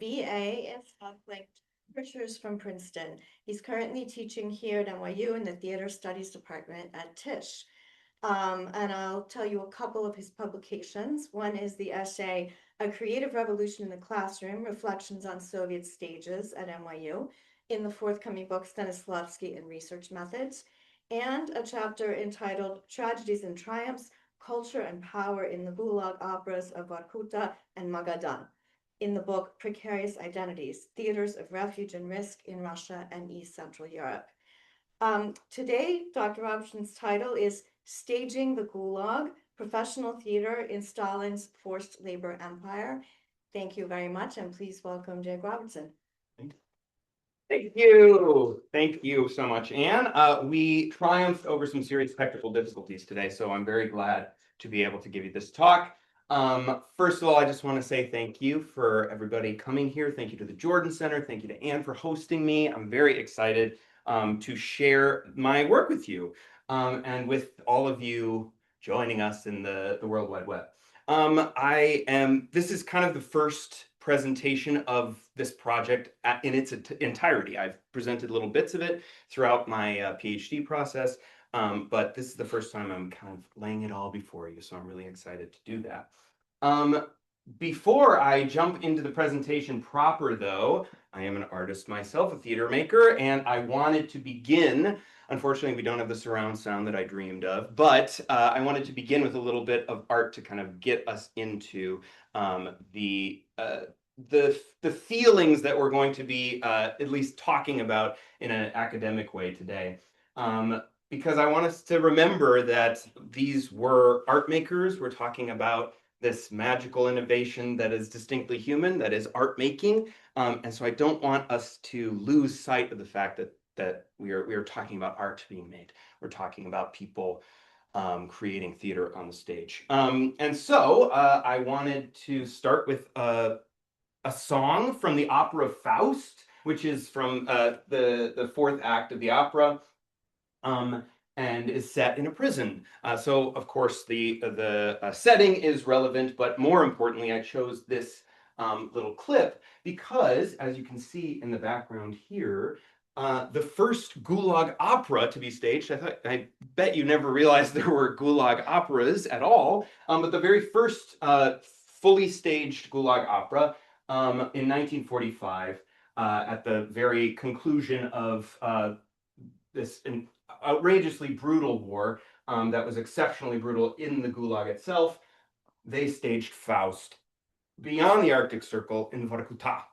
BA in conflict, Richards from Princeton. He's currently teaching here at NYU in the Theater Studies Department at Tisch. And I'll tell you a couple of his publications. One is the essay, A Creative Revolution in the Classroom, Reflections on Soviet Stages at NYU, in the forthcoming book, Stanislavski and Research Methods, and a chapter entitled Tragedies and Triumphs, Culture and Power in the Gulag Operas of Vorkuta and Magadan, in the book Precarious Identities, Theaters of Refuge and Risk in Russia and East Central Europe. Today, Dr. Robertson's title is Staging the Gulag, Professional Theater in Stalin's Forced Labor Empire. Thank you very much, and please welcome Jake Robertson. Thank you. Thank you so much, Anne. We triumphed over some serious technical difficulties today, so I'm very glad to be able to give you this talk. First of all, I just want to say thank you for everybody coming here. Thank you to the Jordan Center. Thank you to Anne for hosting me. I'm very excited to share my work with you and with all of you joining us in the World Wide Web. This is kind of the first presentation of this project in its entirety. I've presented little bits of it throughout my PhD process, but this is the first time I'm kind of laying it all before you, so I'm really excited to do that. Before I jump into the presentation proper, though, I am an artist myself, a theater maker, and I wanted to begin. Unfortunately, we don't have the surround sound that I dreamed of, but I wanted to begin with a little bit of art to kind of get us into the feelings that we're going to be at least talking about in an academic way today. Because I want us to remember that these were art makers. We're talking about this magical innovation that is distinctly human, that is art making. And so I don't want us to lose sight of the fact that we are talking about art being made. We're talking about people creating theater on the stage. And so I wanted to start with a song from the opera Faust, which is from the fourth act of the opera. And is set in a prison. So, of course, the setting is relevant, but more importantly, I chose this little clip because, as you can see in the background here, the first Gulag opera to be staged, I bet you never realized there were Gulag operas at all, but the very first fully staged Gulag opera in 1945, at the very conclusion of this outrageously brutal war that was exceptionally brutal in the Gulag itself, they staged Faust beyond the Arctic Circle in Vorkuta.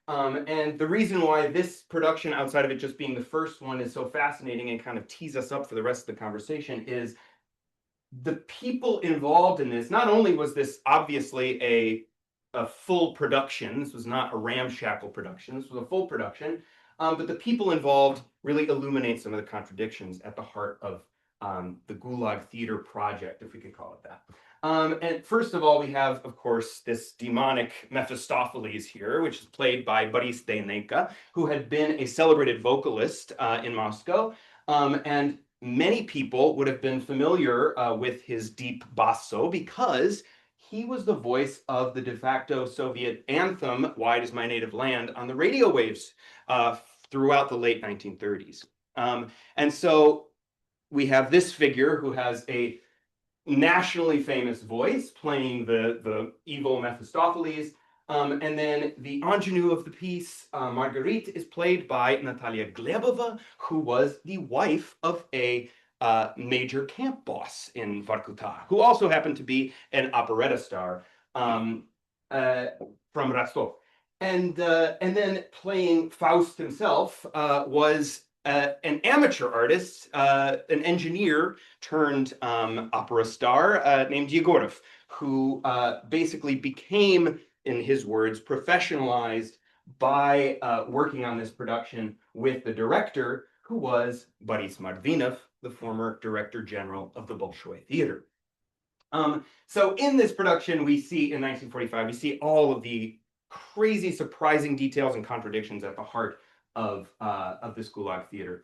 And the reason why this production, outside of it just being the first one, is so fascinating and kind of tees us up for the rest of the conversation is the people involved in this. Not only was this obviously a full production, this was not a ramshackle production, this was a full production, but the people involved really illuminate some of the contradictions at the heart of the Gulag theater project, if we could call it that. And first of all, we have, of course, this demonic Mephistopheles here, which is played by Boris Deyneka, who had been a celebrated vocalist in Moscow. And many people would have been familiar with his deep basso because he was the voice of the de facto Soviet anthem, Wide is My Native Land, on the radio waves throughout the late 1930s. And so we have this figure who has a nationally famous voice playing the evil Mephistopheles. And then the ingenue of the piece, Marguerite, is played by Natalia Glebova, who was the wife of a major camp boss in Vorkuta, who also happened to be an operetta star from Rostov. And then playing Faust himself was an amateur artist, an engineer turned opera star named Yegorov, who basically became, in his words, professionalized by working on this production with the director, who was Boris Mardvinov, the former director general of the Bolshoi Theater. So in this production, we see, in 1945, we see all of the crazy, surprising details and contradictions at the heart of this Gulag theater.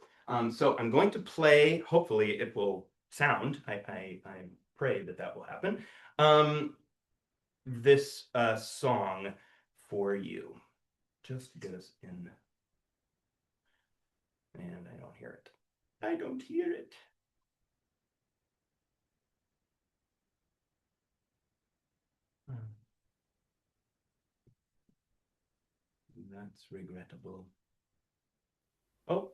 So I'm going to play, hopefully it will sound, I pray that will happen, this song for you. just get us in. And I don't hear it. I don't hear it. That's regrettable. Oh.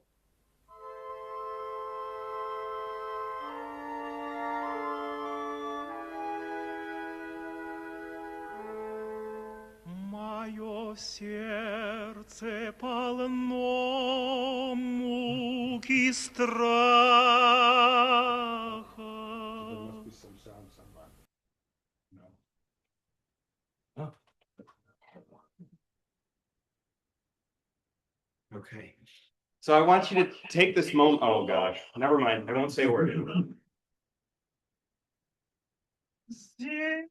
Мое сердце полно муки страха. Oh. Okay. So I want you to take this moment. Oh gosh, never mind. I won't say a word. Здесь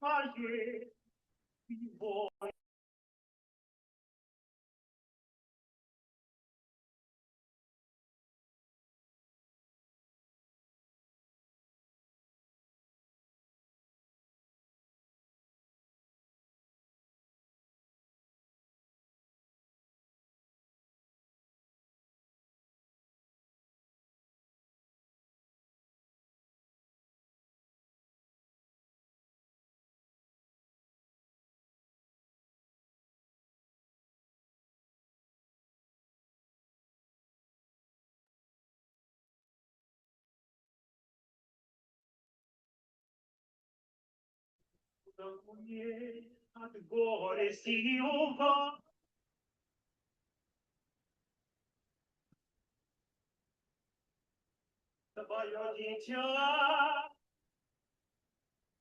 моей его. От горести и ума. Твое дитя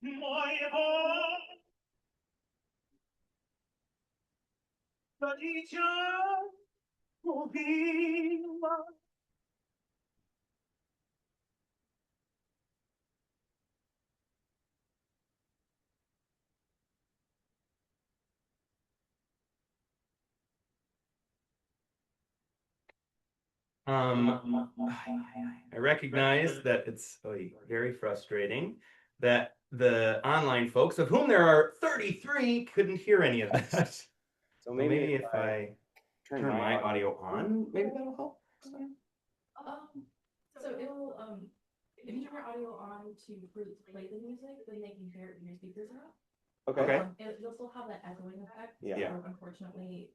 моего, то дитя убило. I recognize that it's very frustrating that the online folks, of whom there are 33, couldn't hear any of that. So maybe if I turn my audio on, maybe that'll help. So it'll if you turn your audio on to play the music, then they can hear it when your speakers are up. Okay. You'll still have that echoing effect. Yeah. So unfortunately,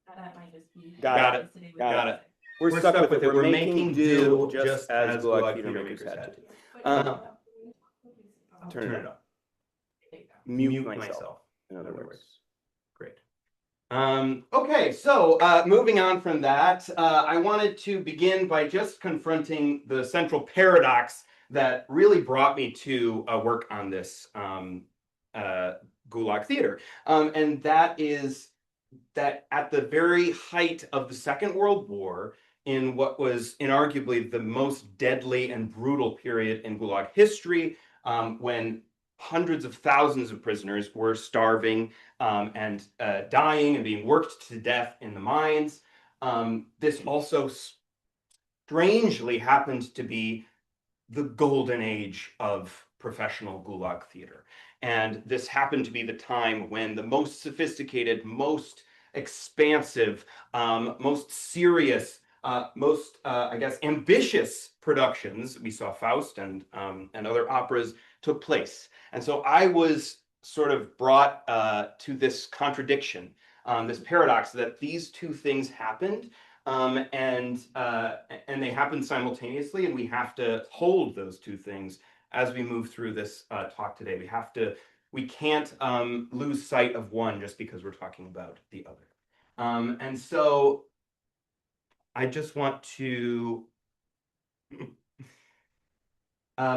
that might just be Got it. Got it. We're stuck with it. We're making do just as Gulag theater makers had to. Turn it up. Mute myself, in other words. Great. Okay, so moving on from that, I wanted to begin by just confronting the central paradox that really brought me to work on this Gulag theater. And that is that at the very height of the Second World War, in what was inarguably the most deadly and brutal period in Gulag history, when hundreds of thousands of prisoners were starving and dying and being worked to death in the mines. This also strangely happened to be the golden age of professional Gulag theater. And this happened to be the time when the most sophisticated, most expansive, most serious, most, I guess, ambitious productions, we saw Faust and other operas, took place. And so I was sort of brought to this contradiction, this paradox that these two things happened, and they happened simultaneously, and we have to hold those two things as we move through this talk today. We can't lose sight of one just because we're talking about the other. And so I just want to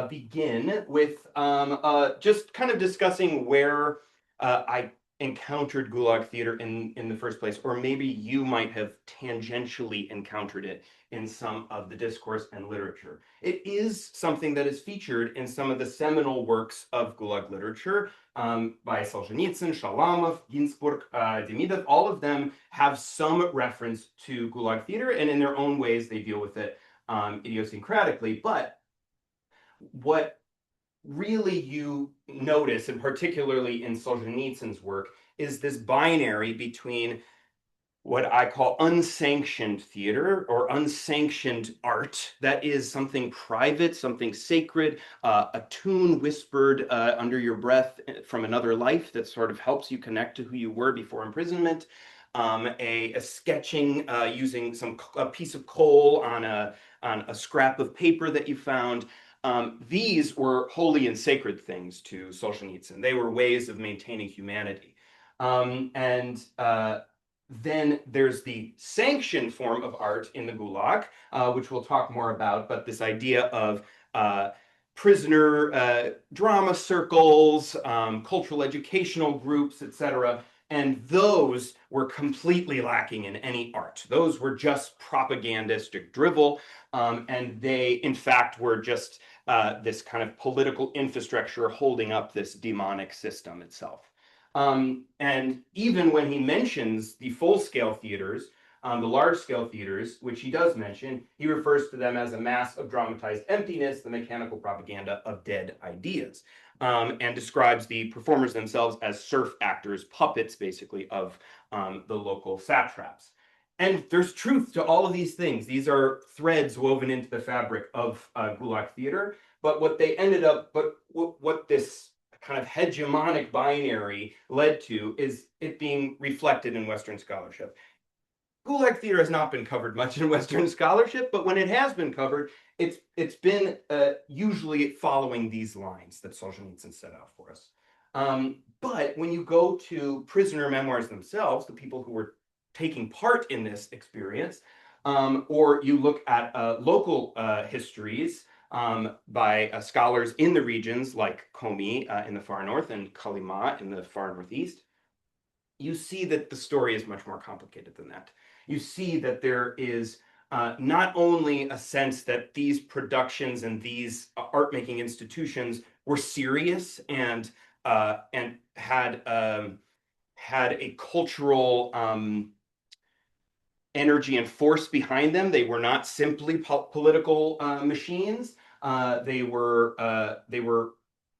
begin with just kind of discussing where I encountered Gulag theater in the first place, or maybe you might have tangentially encountered it in some of the discourse and literature. It is something that is featured in some of the seminal works of Gulag literature by Solzhenitsyn, Shalamov, Ginsburg, Demidov. All of them have some reference to Gulag theater, and in their own ways they deal with it idiosyncratically. But what really you notice, and particularly in Solzhenitsyn's work, is this binary between what I call unsanctioned theater or unsanctioned art. That is something private, something sacred, a tune whispered under your breath from another life that sort of helps you connect to who you were before imprisonment. A sketching using a piece of coal on a scrap of paper that you found. These were holy and sacred things to Solzhenitsyn. They were ways of maintaining humanity. Then there's the sanctioned form of art in the Gulag, which we'll talk more about, but this idea of prisoner drama circles, cultural educational groups, etc. And those were completely lacking in any art. Those were just propagandistic drivel, and they, in fact, were just this kind of political infrastructure holding up this demonic system itself. And even when he mentions the full-scale theaters, the large-scale theaters, which he does mention, he refers to them as a mass of dramatized emptiness, the mechanical propaganda of dead ideas, and describes the performers themselves as serf actors, puppets, basically, of the local satraps. And there's truth to all of these things. These are threads woven into the fabric of Gulag theater. But what they ended up, what this kind of hegemonic binary led to is it being reflected in Western scholarship. Gulag theater has not been covered much in Western scholarship, but when it has been covered, it's been usually following these lines that Solzhenitsyn set out for us. But when you go to prisoner memoirs themselves, the people who were taking part in this experience, or you look at local histories, by scholars in the regions like Komi in the far north and Kolyma in the far northeast, you see that the story is much more complicated than that. You see that there is not only a sense that these productions and these art-making institutions were serious and had a cultural energy and force behind them. They were not simply political machines. They were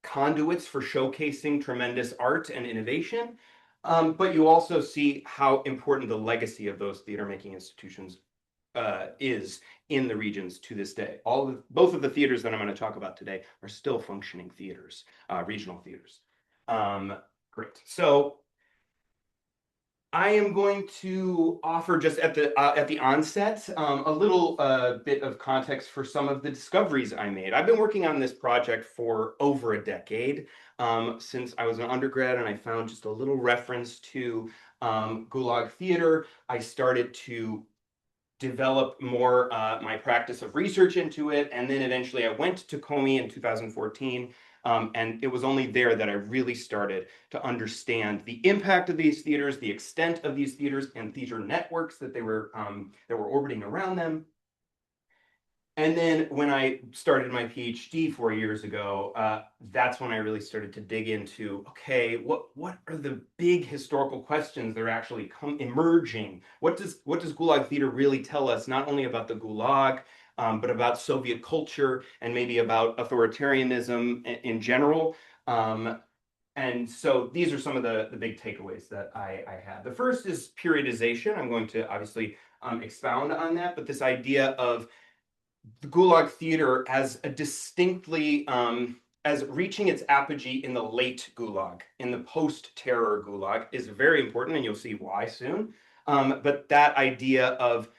conduits for showcasing tremendous art and innovation. But you also see how important the legacy of those theater-making institutions is in the regions to this day. Both of the theaters that I'm going to talk about today are still functioning theaters, regional theaters. Great. So I am going to offer just at the onset a little bit of context for some of the discoveries I made. I've been working on this project for over a decade, since I was an undergrad, and I found just a little reference to Gulag theater. I started to develop more my practice of research into it, and then eventually I went to Komi in 2014. And it was only there that I really started to understand the impact of these theaters, the extent of these theaters, and theater networks that were orbiting around them. And then when I started my PhD 4 years ago, that's when I really started to dig into, okay, what are the big historical questions that are actually emerging? What does Gulag theater really tell us, not only about the Gulag, but about Soviet culture and maybe about authoritarianism in general? And so these are some of the big takeaways that I had. The first is periodization. I'm going to obviously expound on that, but this idea of the Gulag theater as a distinctly, as reaching its apogee in the late Gulag, in the post-terror Gulag, is very important, and you'll see why soon. But that idea of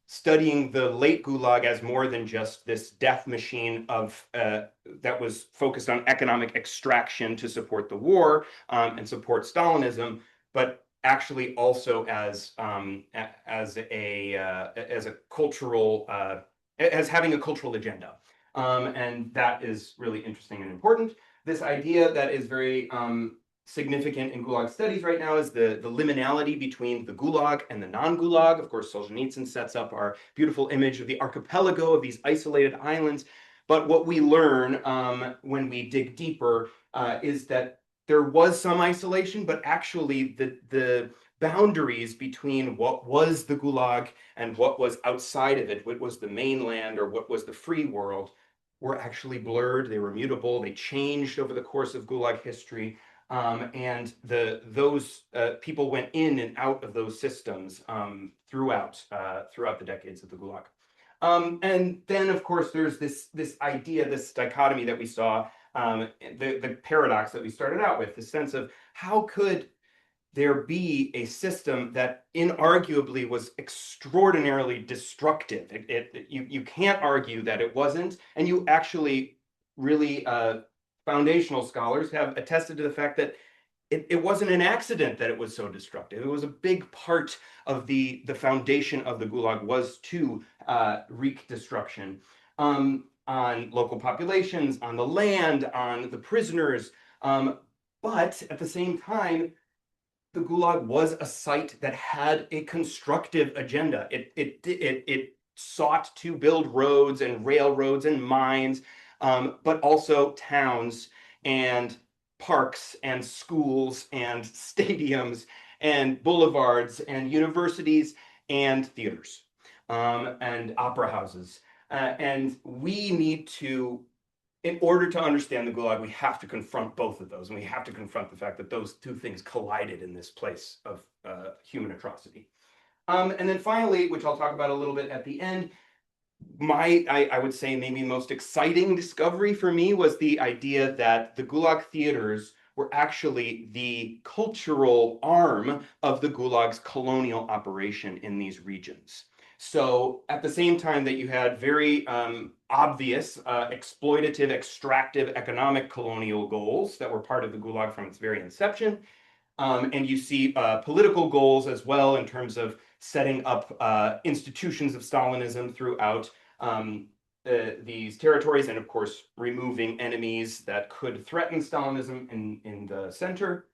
studying the late Gulag as more than just this death machine of that was focused on economic extraction to support the war and support Stalinism, but actually also as a cultural as having a cultural agenda. And that is really interesting and important. This idea that is very significant in Gulag studies right now is the liminality between the Gulag and the non-Gulag. Of course, Solzhenitsyn sets up our beautiful image of the archipelago of these isolated islands. But what we learn when we dig deeper is that there was some isolation, but actually the boundaries between what was the Gulag and what was outside of it, what was the mainland or what was the free world, were actually blurred. They were mutable. They changed over the course of Gulag history. And those people went in and out of those systems throughout the decades of the Gulag. And then, of course, there's this idea, this dichotomy that we saw, the paradox that we started out with, the sense of how could there be a system that inarguably was extraordinarily destructive. You can't argue that it wasn't, and you actually really foundational scholars have attested to the fact that it wasn't an accident that it was so destructive. It was a big part of the foundation of the Gulag was to wreak destruction on local populations, on the land, on the prisoners. But at the same time, the Gulag was a site that had a constructive agenda. It sought to build roads and railroads and mines, but also towns and parks and schools and stadiums and boulevards and universities and theaters and opera houses. And we need to, in order to understand the Gulag, we have to confront both of those, and we have to confront the fact that those two things collided in this place of human atrocity. And then finally, which I'll talk about a little bit at the end, I would say maybe most exciting discovery for me was the idea that the Gulag theaters were actually the cultural arm of the Gulag's colonial operation in these regions. So at the same time that you had very obvious exploitative, extractive economic colonial goals that were part of the Gulag from its very inception, and you see political goals as well in terms of setting up institutions of Stalinism throughout these territories, and of course removing enemies that could threaten Stalinism in the center.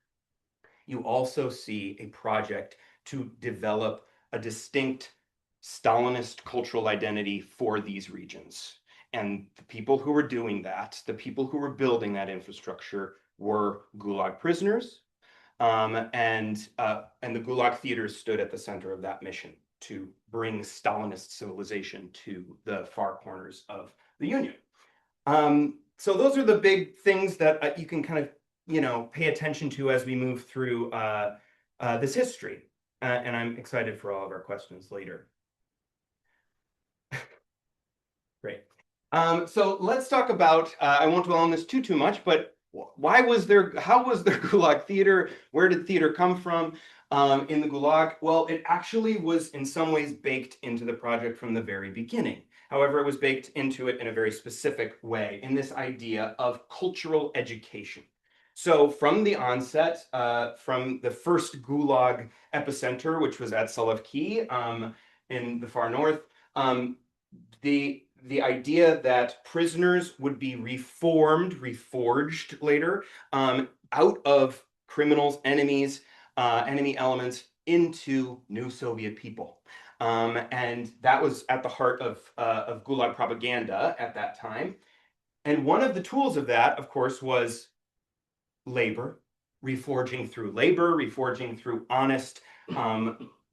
You also see a project to develop a distinct Stalinist cultural identity for these regions. And the people who were doing that, the people who were building that infrastructure were Gulag prisoners. And the Gulag theaters stood at the center of that mission to bring Stalinist civilization to the far corners of the Union. So those are the big things that you can kind of, pay attention to as we move through this history. And I'm excited for all of our questions later. Great. So let's talk about, I won't dwell on this too much, but how was there Gulag theater? Where did theater come from in the Gulag? Well, it actually was in some ways baked into the project from the very beginning. However, it was baked into it in a very specific way, in this idea of cultural education. So from the onset, from the first Gulag epicenter, which was at Solovki in the far north, the idea that prisoners would be reforged later out of criminals, enemies, enemy elements into new Soviet people. And that was at the heart of Gulag propaganda at that time. And one of the tools of that, of course, was labor, reforging through honest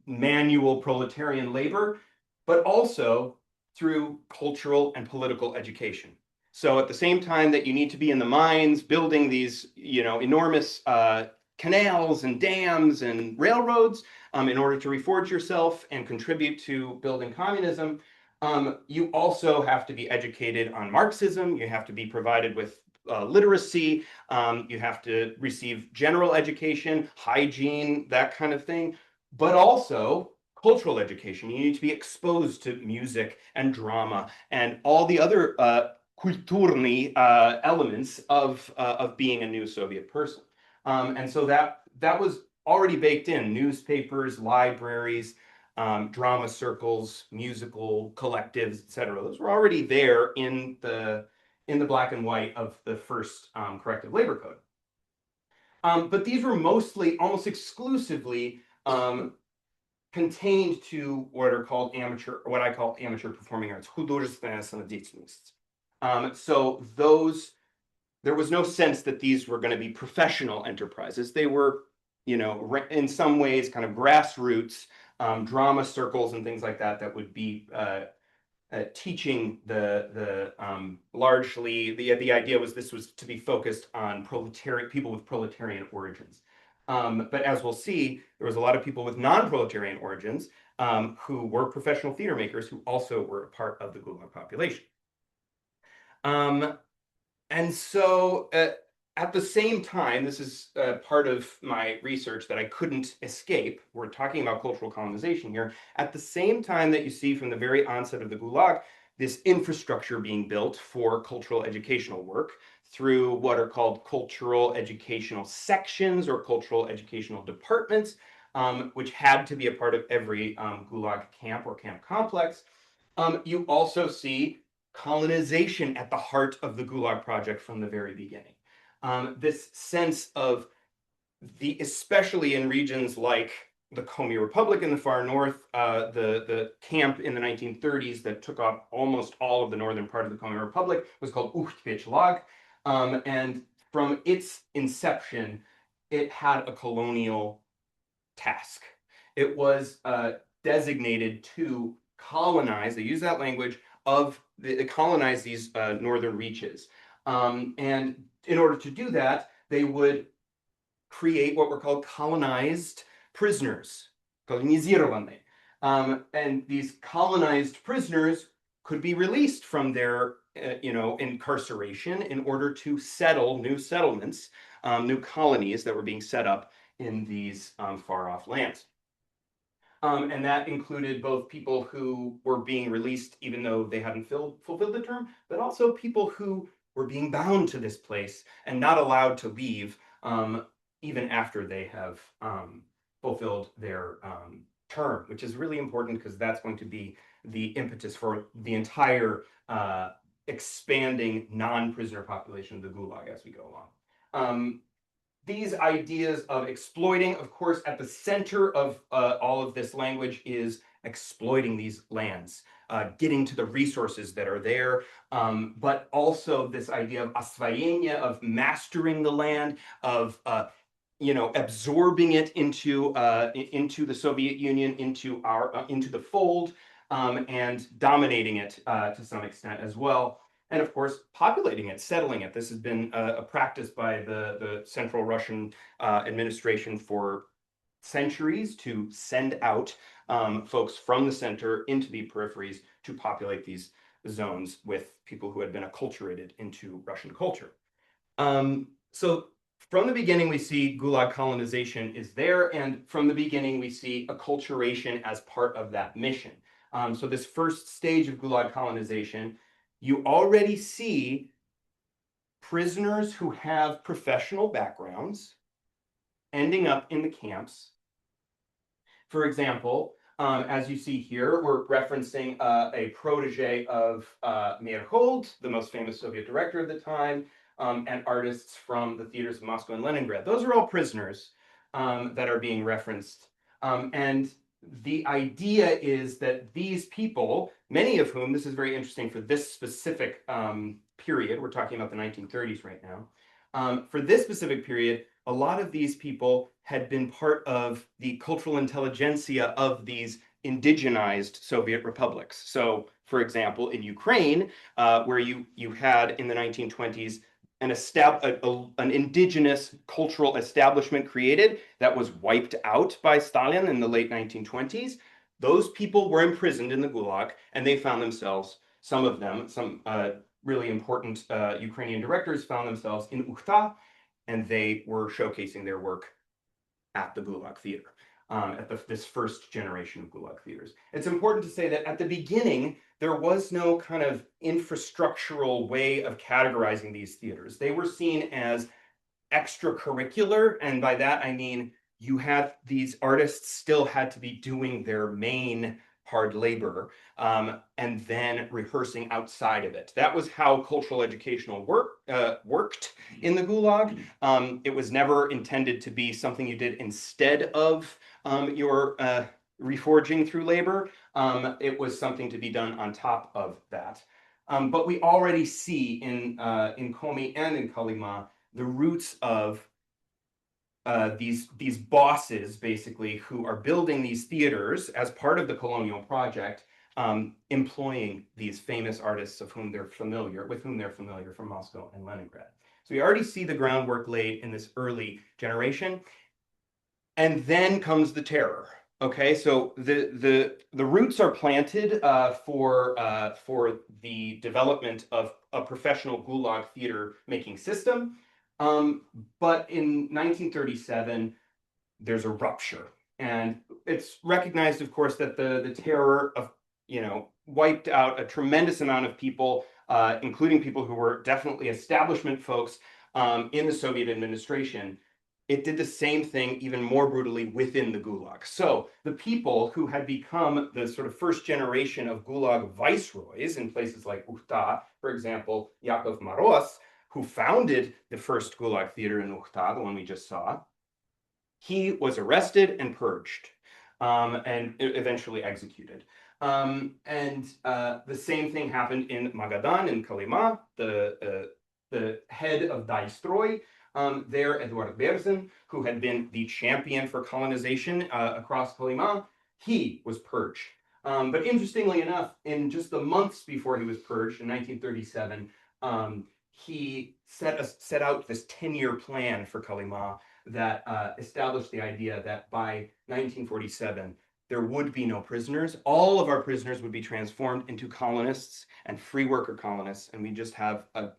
manual proletarian labor, but also through cultural and political education. So at the same time that you need to be in the mines building these, enormous canals and dams and railroads in order to reforge yourself and contribute to building communism, you also have to be educated on Marxism. You have to be provided with literacy. You have to receive general education, hygiene, that kind of thing, but also cultural education. You need to be exposed to music and drama and all the other kulturny elements of being a new Soviet person. And so that was already baked in. Newspapers, libraries, drama circles, musical collectives, etc. Those were already there in the black and white of the first corrective labor code. But these were mostly, almost exclusively, contained to what are called what I call amateur performing arts, художественная самодеятельность. So there was no sense that these were going to be professional enterprises. They were, in some ways kind of grassroots drama circles and things like that would be teaching largely the idea was this was to be focused on people with proletarian origins. But as we'll see, there was a lot of people with non-proletarian origins who were professional theater makers who also were a part of the Gulag population. And so at the same time, this is part of my research that I couldn't escape. We're talking about cultural colonization here. At the same time that you see from the very onset of the Gulag, this infrastructure being built for cultural educational work through what are called cultural educational sections or cultural educational departments, which had to be a part of every Gulag camp or camp complex. You also see colonization at the heart of the Gulag project from the very beginning. This sense of especially in regions like the Komi Republic in the far north, the camp in the 1930s that took off almost all of the northern part of the Komi Republic was called Gulag. And from its inception, it had a colonial task. It was designated to colonize, they use that language, colonize these northern reaches. And in order to do that, they would create what were called colonized prisoners, colonizirovanные. And these colonized prisoners could be released from their incarceration in order to settle new settlements, new colonies that were being set up in these far-off lands. And that included both people who were being released even though they hadn't fulfilled the term, but also people who were being bound to this place and not allowed to leave even after they have fulfilled their term, which is really important because that's going to be the impetus for the entire expanding non-prisoner population of the Gulag as we go along. These ideas of exploiting, of course, at the center of all of this language is exploiting these lands, getting to the resources that are there, but also this idea of освоение, of mastering the land, of absorbing it into the Soviet Union, into the fold, and dominating it to some extent as well. And of course, populating it, settling it. This has been a practice by the Central Russian administration for centuries to send out folks from the center into the peripheries to populate these zones with people who had been acculturated into Russian culture. So from the beginning, we see Gulag colonization is there, and from the beginning, we see acculturation as part of that mission. So this first stage of Gulag colonization, you already see prisoners who have professional backgrounds ending up in the camps. For example, as you see here, we're referencing a protege of Meyerhold, the most famous Soviet director of the time, and artists from the theaters of Moscow and Leningrad. Those are all prisoners that are being referenced. And the idea is that these people, many of whom, this is very interesting for this specific period, we're talking about the 1930s right now. For this specific period, a lot of these people had been part of the cultural intelligentsia of these indigenized Soviet republics. So, for example, in Ukraine, where you had in the 1920s an indigenous cultural establishment created that was wiped out by Stalin in the late 1920s. Those people were imprisoned in the Gulag, and they found themselves, some of them, some really important Ukrainian directors found themselves in Ukhta, and they were showcasing their work at the Gulag Theater, this first generation of Gulag theaters. It's important to say that at the beginning, there was no kind of infrastructural way of categorizing these theaters. They were seen as extracurricular, and by that I mean you had these artists still had to be doing their main hard labor and then rehearsing outside of it. That was how cultural educational work worked in the Gulag. It was never intended to be something you did instead of your reforging through labor. It was something to be done on top of that. But we already see in Komi and in Kolyma the roots of these bosses, basically, who are building these theaters as part of the colonial project, employing these famous artists with whom they're familiar from Moscow and Leningrad. So we already see the groundwork laid in this early generation. And then comes the terror. Okay, so the roots are planted for the development of a professional Gulag theater making system. But in 1937, there's a rupture. And it's recognized, of course, that the terror of, wiped out a tremendous amount of people, including people who were definitely establishment folks in the Soviet administration. It did the same thing even more brutally within the Gulag. So the people who had become the sort of first generation of Gulag viceroys in places like Ukhta, for example, Yakov Moroz, who founded the first Gulag theater in Ukhta, the one we just saw, he was arrested and purged and eventually executed. The same thing happened in Magadan, in Kolyma, the head of Daistroy, there, Eduard Berzin, who had been the champion for colonization across Kolyma, he was purged. But interestingly enough, in just the months before he was purged in 1937, he set out this 10-year plan for Kolyma that established the idea that by 1947, there would be no prisoners. All of our prisoners would be transformed into colonists and free worker colonists, and we just have a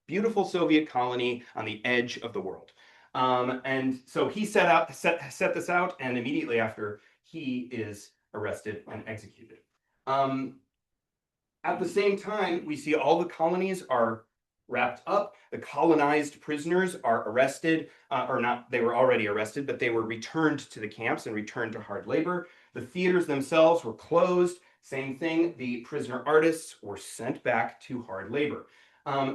beautiful Soviet colony on the edge of the world. And so he set this out, and immediately after, he is arrested and executed. At the same time, we see all the colonies are wrapped up. The colonized prisoners are arrested, or not, they were already arrested, but they were returned to the camps and returned to hard labor. The theaters themselves were closed. Same thing, the prisoner artists were sent back to hard labor.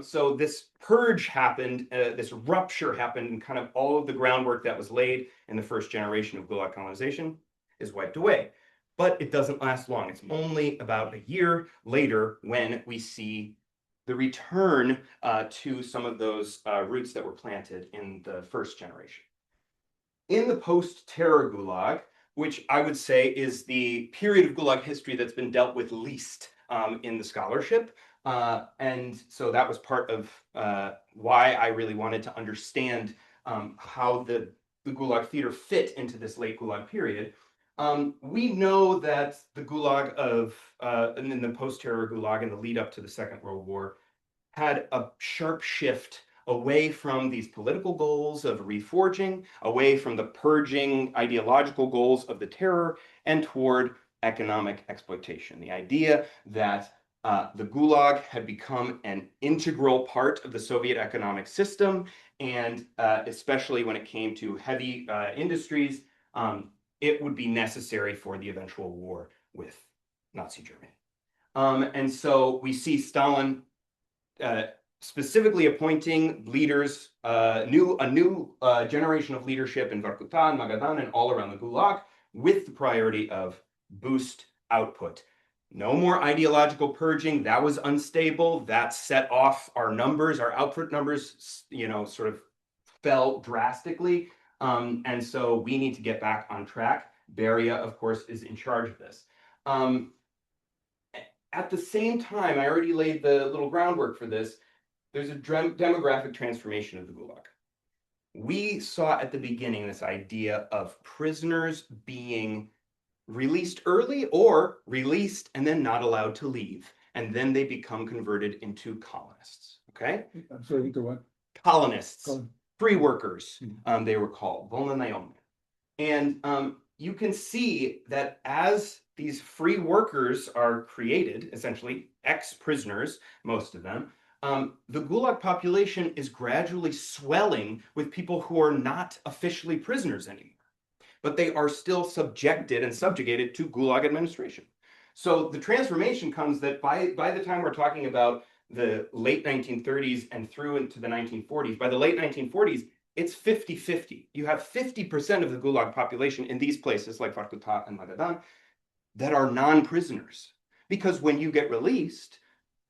So this purge happened, this rupture happened, and kind of all of the groundwork that was laid in the first generation of Gulag colonization is wiped away. But it doesn't last long. It's only about a year later when we see the return to some of those roots that were planted in the first generation. In the post-terror Gulag, which I would say is the period of Gulag history that's been dealt with least in the scholarship, and so that was part of why I really wanted to understand how the Gulag theater fit into this late Gulag period. We know that the Gulag and then the post-terror Gulag in the lead up to the Second World War had a sharp shift away from these political goals of reforging, away from the purging ideological goals of the terror, and toward economic exploitation. The idea that the Gulag had become an integral part of the Soviet economic system, and especially when it came to heavy industries, it would be necessary for the eventual war with Nazi Germany. And so we see Stalin specifically appointing leaders, a new generation of leadership in Vorkuta and Magadan and all around the Gulag, with the priority of boost output. No more ideological purging. That was unstable. That set off our numbers. Our output numbers, sort of fell drastically. And so we need to get back on track. Beria, of course, is in charge of this. At the same time, I already laid the little groundwork for this. There's a demographic transformation of the Gulag. We saw at the beginning this idea of prisoners being released early or released and then not allowed to leave. And then they become converted into colonists, okay? I'm sorry, into what? Colonists, free workers, they were called, volnanayomy. And you can see that as these free workers are created, essentially ex-prisoners, most of them, the Gulag population is gradually swelling with people who are not officially prisoners anymore, but they are still subjected and subjugated to Gulag administration. So the transformation comes that by the time we're talking about the late 1930s and through into the 1940s, by the late 1940s, it's 50-50. You have 50% of the Gulag population in these places like Vorkuta and Magadan that are non-prisoners. Because when you get released,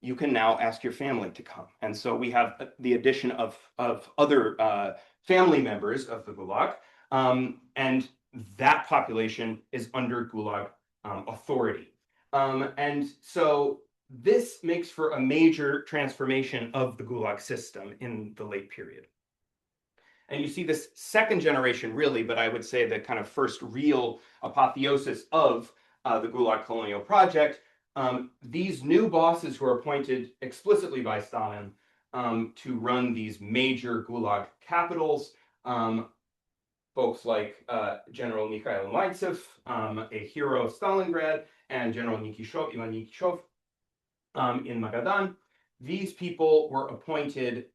you can now ask your family to come. And so we have the addition of other family members of the Gulag. And that population is under Gulag authority. And so this makes for a major transformation of the Gulag system in the late period. And you see this second generation, really, but I would say the kind of first real apotheosis of the Gulag colonial project. These new bosses who are appointed explicitly by Stalin to run these major Gulag capitals, folks like General Mikhail Maitsev, a hero of Stalingrad, and General Ivan Nikishov in Magadan. These people were appointed,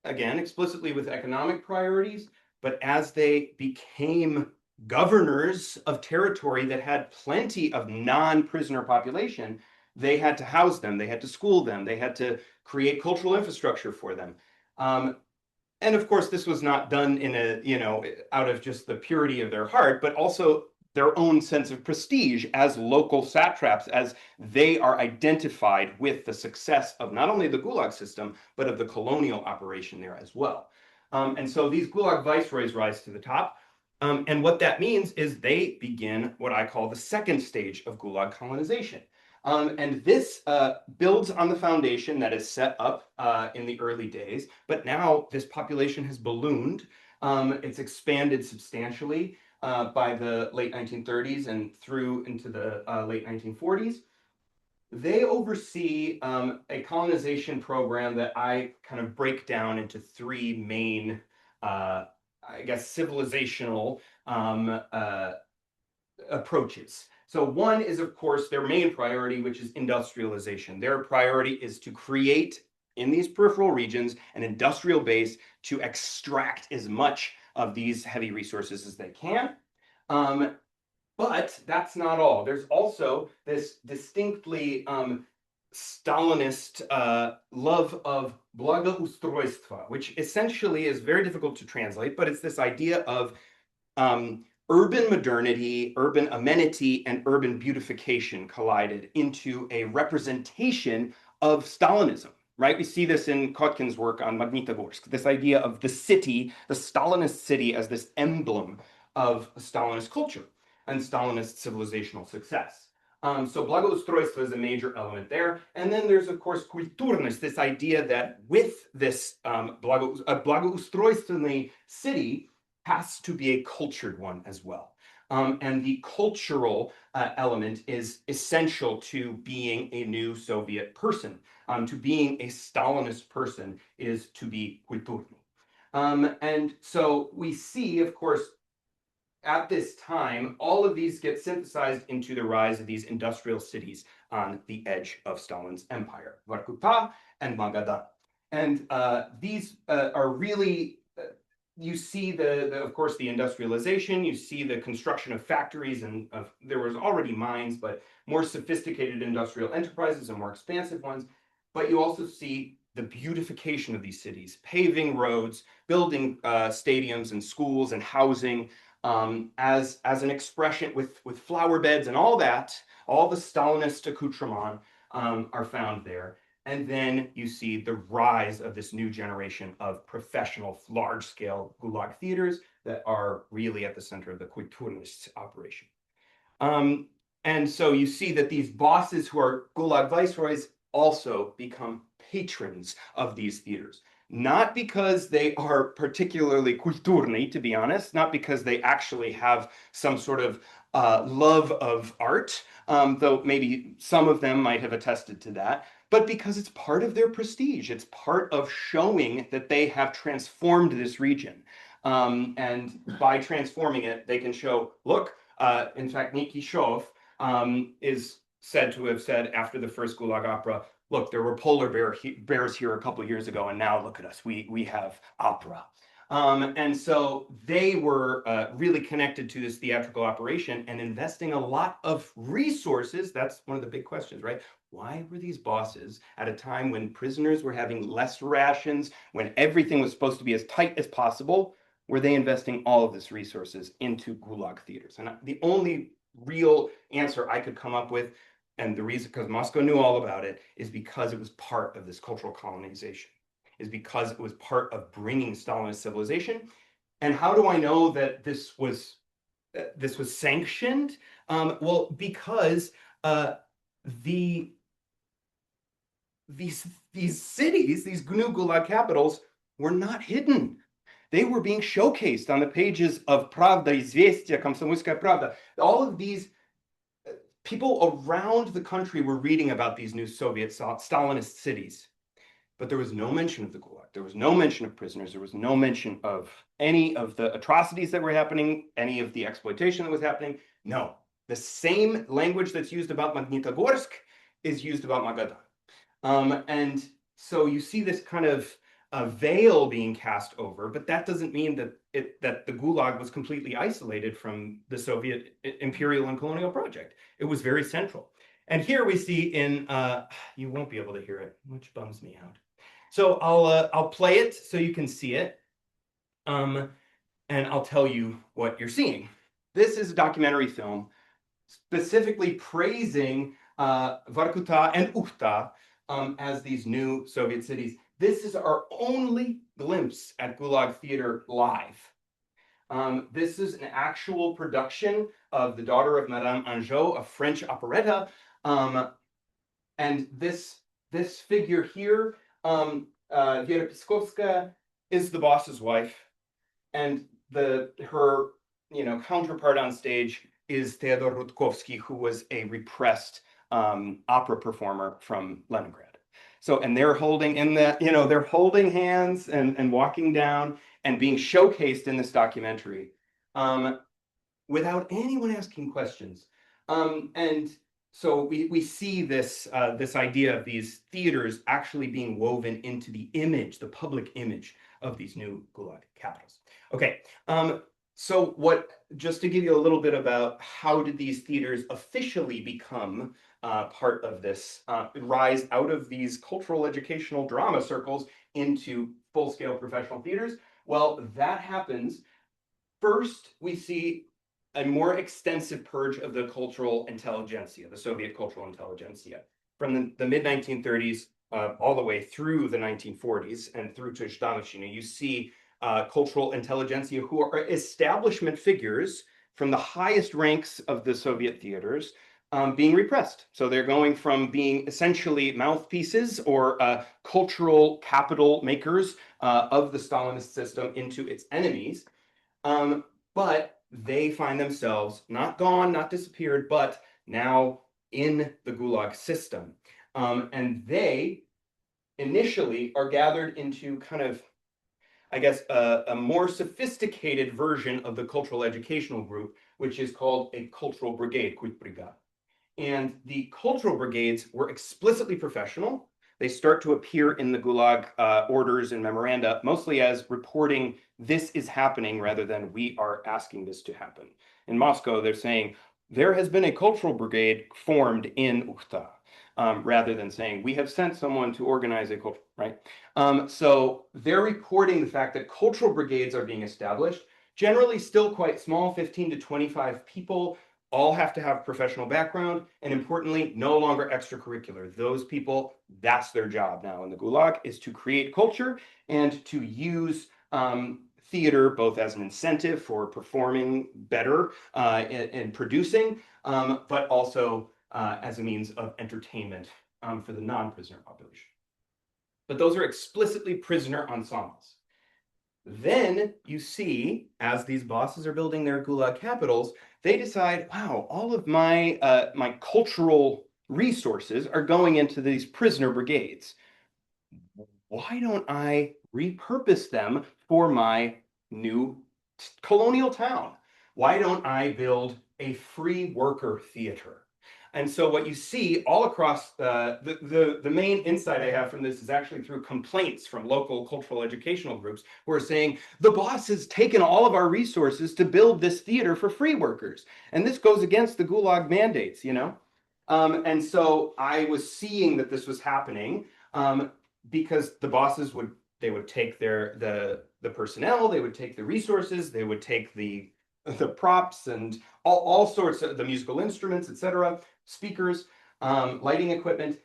again, explicitly with economic priorities, but as they became governors of territory that had plenty of non-prisoner population, they had to house them, they had to school them, they had to create cultural infrastructure for them. And of course, this was not done in a, out of just the purity of their heart, but also their own sense of prestige as local satraps, as they are identified with the success of not only the Gulag system, but of the colonial operation there as well. And so these Gulag viceroys rise to the top. And what that means is they begin what I call the second stage of Gulag colonization. And this builds on the foundation that is set up in the early days, but now this population has ballooned. It's expanded substantially by the late 1930s and through into the late 1940s. They oversee a colonization program that I kind of break down into three main, I guess, civilizational approaches. So one is, of course, their main priority, which is industrialization. Their priority is to create, in these peripheral regions, an industrial base to extract as much of these heavy resources as they can. But that's not all. There's also this distinctly Stalinist love of благоустройство, which essentially is very difficult to translate, but it's this idea of urban modernity, urban amenity, and urban beautification collided into a representation of Stalinism, right? We see this in Kotkin's work on Magnitogorsk, this idea of the city, the Stalinist city, as this emblem of Stalinist culture and Stalinist civilizational success. So благоустройство is a major element there. And then there's, of course, культурность, this idea that with this благоустройственный city has to be a cultured one as well. And the cultural element is essential to being a new Soviet person. To being a Stalinist person is to be культурный. And so we see, of course, at this time, all of these get synthesized into the rise of these industrial cities on the edge of Stalin's empire, Vorkuta and Magadan. And these are really, you see of course, the industrialization, you see the construction of factories, and there was already mines, but more sophisticated industrial enterprises and more expansive ones. But you also see the beautification of these cities, paving roads, building stadiums and schools and housing, as an expression with flower beds and all that, all the Stalinist accoutrement are found there. And then you see the rise of this new generation of professional, large-scale Gulag theaters that are really at the center of the kulturnists operation. And so you see that these bosses who are Gulag viceroys also become patrons of these theaters. Not because they are particularly kulturny, to be honest, not because they actually have some sort of love of art, though maybe some of them might have attested to that, but because it's part of their prestige. It's part of showing that they have transformed this region. And by transforming it, they can show, look, in fact, Nikishov is said to have said after the first Gulag opera, look, there were polar bears here a couple of years ago, and now look at us, we have opera. And so they were really connected to this theatrical operation and investing a lot of resources. That's one of the big questions, right? Why were these bosses, at a time when prisoners were having less rations, when everything was supposed to be as tight as possible, were they investing all of this resources into Gulag theaters? And the only real answer I could come up with, and the reason, because Moscow knew all about it, is because it was part of this cultural colonization, is because it was part of bringing Stalinist civilization. And how do I know that this was sanctioned? Well, because the these cities, these new Gulag capitals, were not hidden. They were being showcased on the pages of Pravda, Izvestia, Komsomolskaya Pravda. All of these people around the country were reading about these new Soviet Stalinist cities. But there was no mention of the Gulag. There was no mention of prisoners. There was no mention of any of the atrocities that were happening, any of the exploitation that was happening. No. The same language that's used about Magnitogorsk is used about Magadan. And so you see this kind of veil being cast over, but that doesn't mean that the Gulag was completely isolated from the Soviet imperial and colonial project. It was very central. And here we see in, you won't be able to hear it, which bums me out. So I'll play it so you can see it, and I'll tell you what you're seeing. This is a documentary film specifically praising Vorkuta and Uchta as these new Soviet cities. This is our only glimpse at Gulag Theater live. This is an actual production of The Daughter of Madame Angot, a French operetta. And this figure here, Vera Piskovskaya, is the boss's wife, and her counterpart on stage is Theodor Rudkovsky, who was a repressed opera performer from Leningrad. So, and they're holding they're holding hands and walking down and being showcased in this documentary without anyone asking questions. And so we see this idea of these theaters actually being woven into the image, the public image of these new Gulag capitals. Okay, so just to give you a little bit about how did these theaters officially become part of this, rise out of these cultural educational drama circles into full-scale professional theaters? Well, that happens. First, we see a more extensive purge of the cultural intelligentsia, the Soviet cultural intelligentsia, from the mid-1930s all the way through the 1940s and through to Zhdanovshchina. You see cultural intelligentsia who are establishment figures from the highest ranks of the Soviet theaters being repressed. So they're going from being essentially mouthpieces or cultural capital makers of the Stalinist system into its enemies. But they find themselves not gone, not disappeared, but now in the Gulag system. And they initially are gathered into kind of, I guess, a more sophisticated version of the cultural educational group, which is called a cultural brigade, Kultbrigada. And the cultural brigades were explicitly professional. They start to appear in the Gulag orders and memoranda, mostly as reporting this is happening rather than we are asking this to happen. In Moscow, they're saying there has been a cultural brigade formed in Ukhta, rather than saying we have sent someone to organize a culture, right? So they're reporting the fact that cultural brigades are being established, generally still quite small, 15 to 25 people, all have to have professional background, and importantly, no longer extracurricular. Those people, that's their job now in the Gulag, is to create culture and to use theater both as an incentive for performing better and producing, but also as a means of entertainment for the non-prisoner population. But those are explicitly prisoner ensembles. Then you see, as these bosses are building their Gulag capitals, they decide, wow, all of my my cultural resources are going into these prisoner brigades. Why don't I repurpose them for my new colonial town? Why don't I build a free worker theater? And so what you see all across the main insight I have from this is actually through complaints from local cultural educational groups who are saying, the boss has taken all of our resources to build this theater for free workers. And this goes against the Gulag mandates, you know? And so I was seeing that this was happening because the bosses would take the personnel, they would take the resources, they would take the props and all sorts of the musical instruments, etc., speakers, lighting equipment,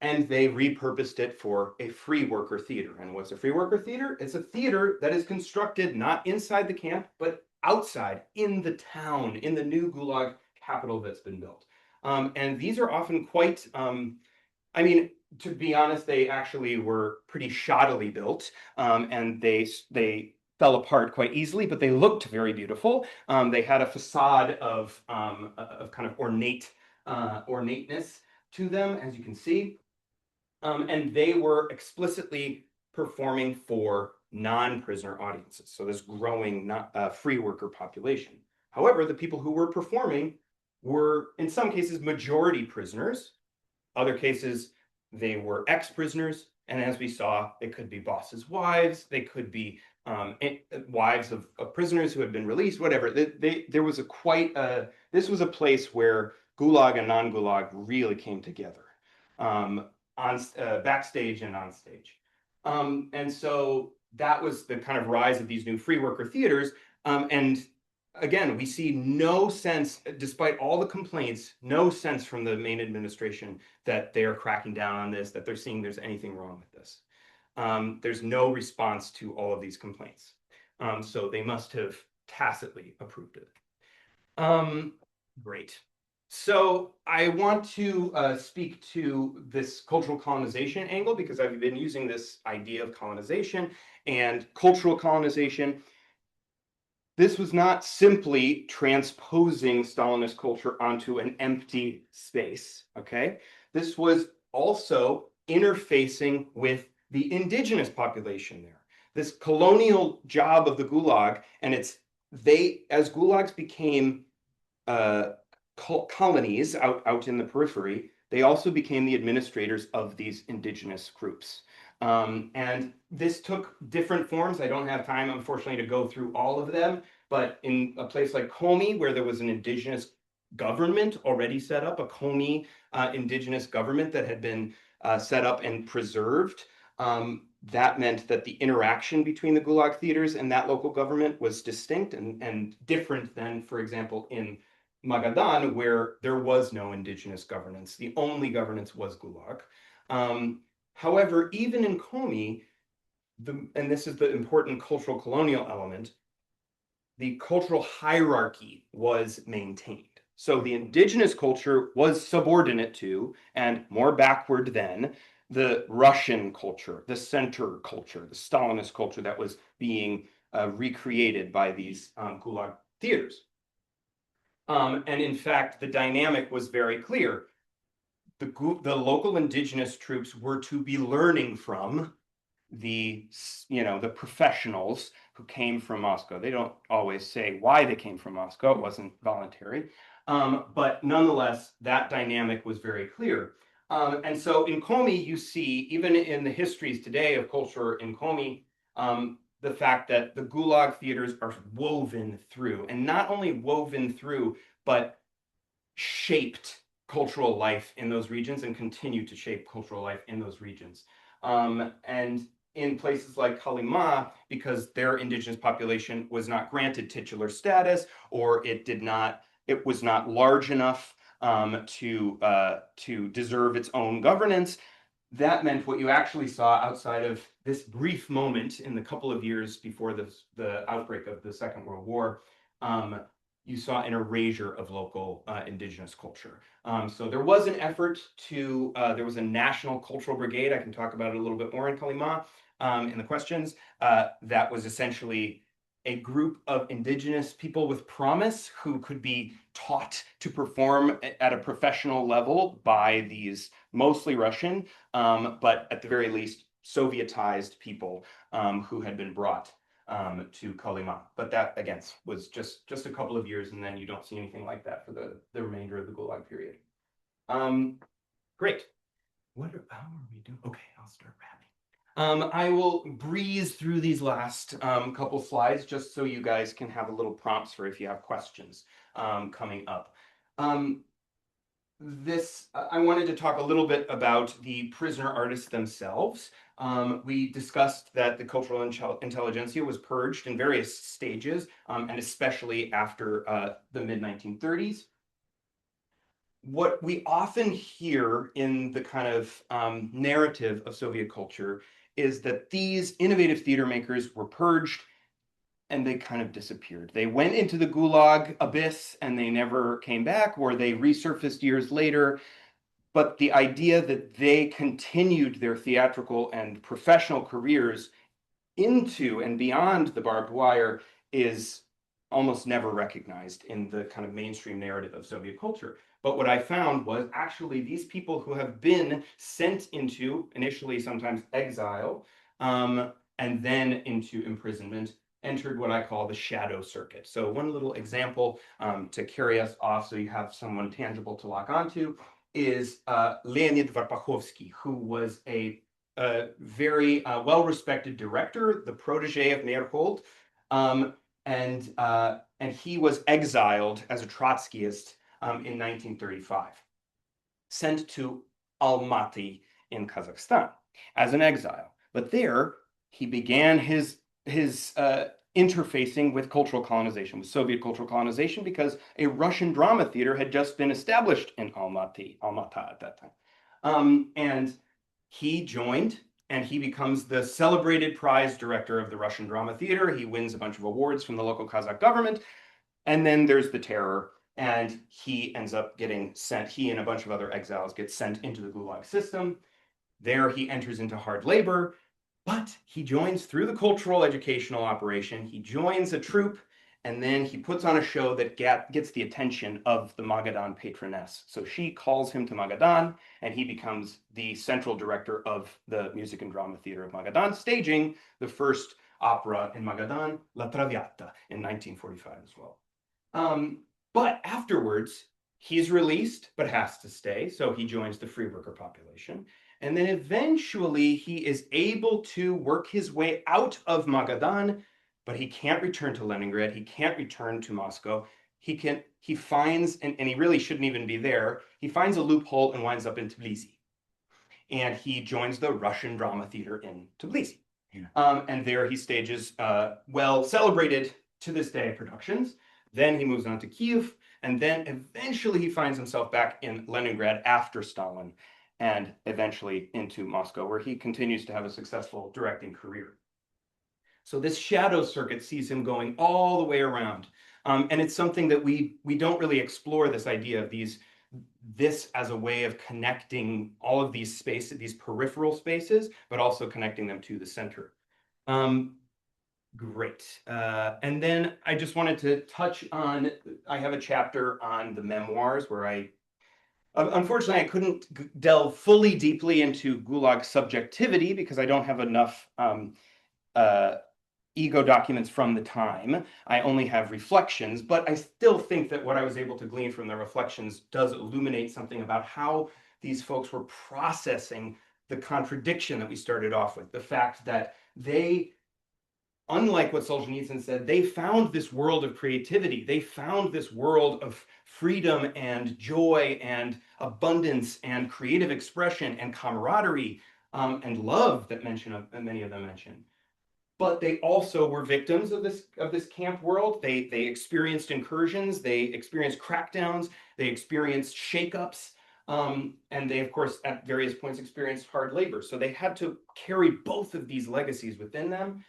and they repurposed it for a free worker theater. And what's a free worker theater? It's a theater that is constructed not inside the camp, but outside in the town, in the new Gulag capital that's been built. And these are often quite, I mean, to be honest, they actually were pretty shoddily built, and they fell apart quite easily, but they looked very beautiful. They had a facade of kind of ornateness to them, as you can see. And they were explicitly performing for non-prisoner audiences, so this growing free worker population. However, the people who were performing were, in some cases, majority prisoners. Other cases, they were ex-prisoners, and as we saw, they could be bosses' wives, they could be wives of prisoners who had been released, whatever. There was this was a place where Gulag and non-Gulag really came together, on backstage and on stage. And so that was the kind of rise of these new free worker theaters. And again, we see no sense, despite all the complaints, no sense from the main administration that they are cracking down on this, that they're seeing there's anything wrong with this. There's no response to all of these complaints. So they must have tacitly approved it. Great. So I want to speak to this cultural colonization angle because I've been using this idea of colonization and cultural colonization. This was not simply transposing Stalinist culture onto an empty space, okay? This was also interfacing with the indigenous population there. This colonial job of the Gulag, and as gulags became colonies out in the periphery, they also became the administrators of these indigenous groups. And this took different forms. I don't have time, unfortunately, to go through all of them, but in a place like Komi, where there was an indigenous government already set up, a Komi indigenous government that had been set up and preserved, that meant that the interaction between the Gulag theaters and that local government was distinct and different than, for example, in Magadan, where there was no indigenous governance. The only governance was Gulag. However, even in Komi, and this is the important cultural colonial element, the cultural hierarchy was maintained. So the indigenous culture was subordinate to and more backward than the Russian culture, the center culture, the Stalinist culture that was being recreated by these Gulag theaters. And in fact, the dynamic was very clear. The local indigenous troops were to be learning from the professionals who came from Moscow. They don't always say why they came from Moscow. It wasn't voluntary. But nonetheless, that dynamic was very clear. And so in Komi, you see, even in the histories today of culture in Komi, the fact that the Gulag theaters are woven through, and not only woven through, but shaped cultural life in those regions and continue to shape cultural life in those regions. And in places like Kolyma, because their indigenous population was not granted titular status, or it was not large enough to deserve its own governance, that meant what you actually saw outside of this brief moment in the couple of years before the outbreak of the Second World War, you saw an erasure of local indigenous culture. So there was an effort there was a national cultural brigade, I can talk about it a little bit more in Kolyma in the questions, that was essentially a group of indigenous people with promise who could be taught to perform at a professional level by these mostly Russian, but at the very least Sovietized people who had been brought to Kolyma. But that, again, was just a couple of years, and then you don't see anything like that for the remainder of the Gulag period. Great. How are we doing? Okay, I'll start wrapping. I will breeze through these last couple slides just so you guys can have a little prompts for if you have questions coming up. I wanted to talk a little bit about the prisoner artists themselves. We discussed that the cultural intelligentsia was purged in various stages, and especially after the mid-1930s. What we often hear in the kind of narrative of Soviet culture is that these innovative theater makers were purged and they kind of disappeared. They went into the Gulag abyss and they never came back, or they resurfaced years later. But the idea that they continued their theatrical and professional careers into and beyond the barbed wire is almost never recognized in the kind of mainstream narrative of Soviet culture. But what I found was actually these people who have been sent into initially sometimes exile and then into imprisonment entered what I call the shadow circuit. So one little example to carry us off so you have someone tangible to lock onto is Leonid Varpakhovsky, who was a very well-respected director, the protege of Meyerhold, and he was exiled as a Trotskyist in 1935, sent to Almaty in Kazakhstan as an exile. But there, he began his interfacing with cultural colonization, with Soviet cultural colonization, because a Russian drama theater had just been established in Almaty at that time. And he joined, and he becomes the celebrated prize director of the Russian drama theater. He wins a bunch of awards from the local Kazakh government. And then there's the terror, and he ends up getting sent, he and a bunch of other exiles get sent into the Gulag system. There he enters into hard labor, but he joins through the cultural educational operation. He joins a troupe, and then he puts on a show that gets the attention of the Magadan patroness. So she calls him to Magadan, and he becomes the central director of the Music and Drama Theater of Magadan, staging the first opera in Magadan, La Traviata, in 1945 as well. But afterwards, he's released, but has to stay. So he joins the free worker population. And then eventually he is able to work his way out of Magadan, but he can't return to Leningrad. He can't return to Moscow. He finds, and he really shouldn't even be there, he finds a loophole and winds up in Tbilisi. And he joins the Russian drama theater in Tbilisi. Yeah. And there he stages well celebrated to this day productions. Then he moves on to Kiev, and then eventually he finds himself back in Leningrad after Stalin, and eventually into Moscow, where he continues to have a successful directing career. So this shadow circuit sees him going all the way around. And it's something that we don't really explore, this idea of this as a way of connecting all of these spaces, these peripheral spaces, but also connecting them to the center. Great. And then I just wanted to touch on, I have a chapter on the memoirs where unfortunately, I couldn't delve fully deeply into Gulag subjectivity because I don't have enough ego documents from the time. I only have reflections, but I still think that what I was able to glean from the reflections does illuminate something about how these folks were processing the contradiction that we started off with, the fact that they, unlike what Solzhenitsyn said, they found this world of creativity. They found this world of freedom and joy and abundance and creative expression and camaraderie and love that many of them mention. But they also were victims of this camp world. They experienced incursions. They experienced crackdowns. They experienced shakeups. And they, of course, at various points experienced hard labor. So they had to carry both of these legacies within them.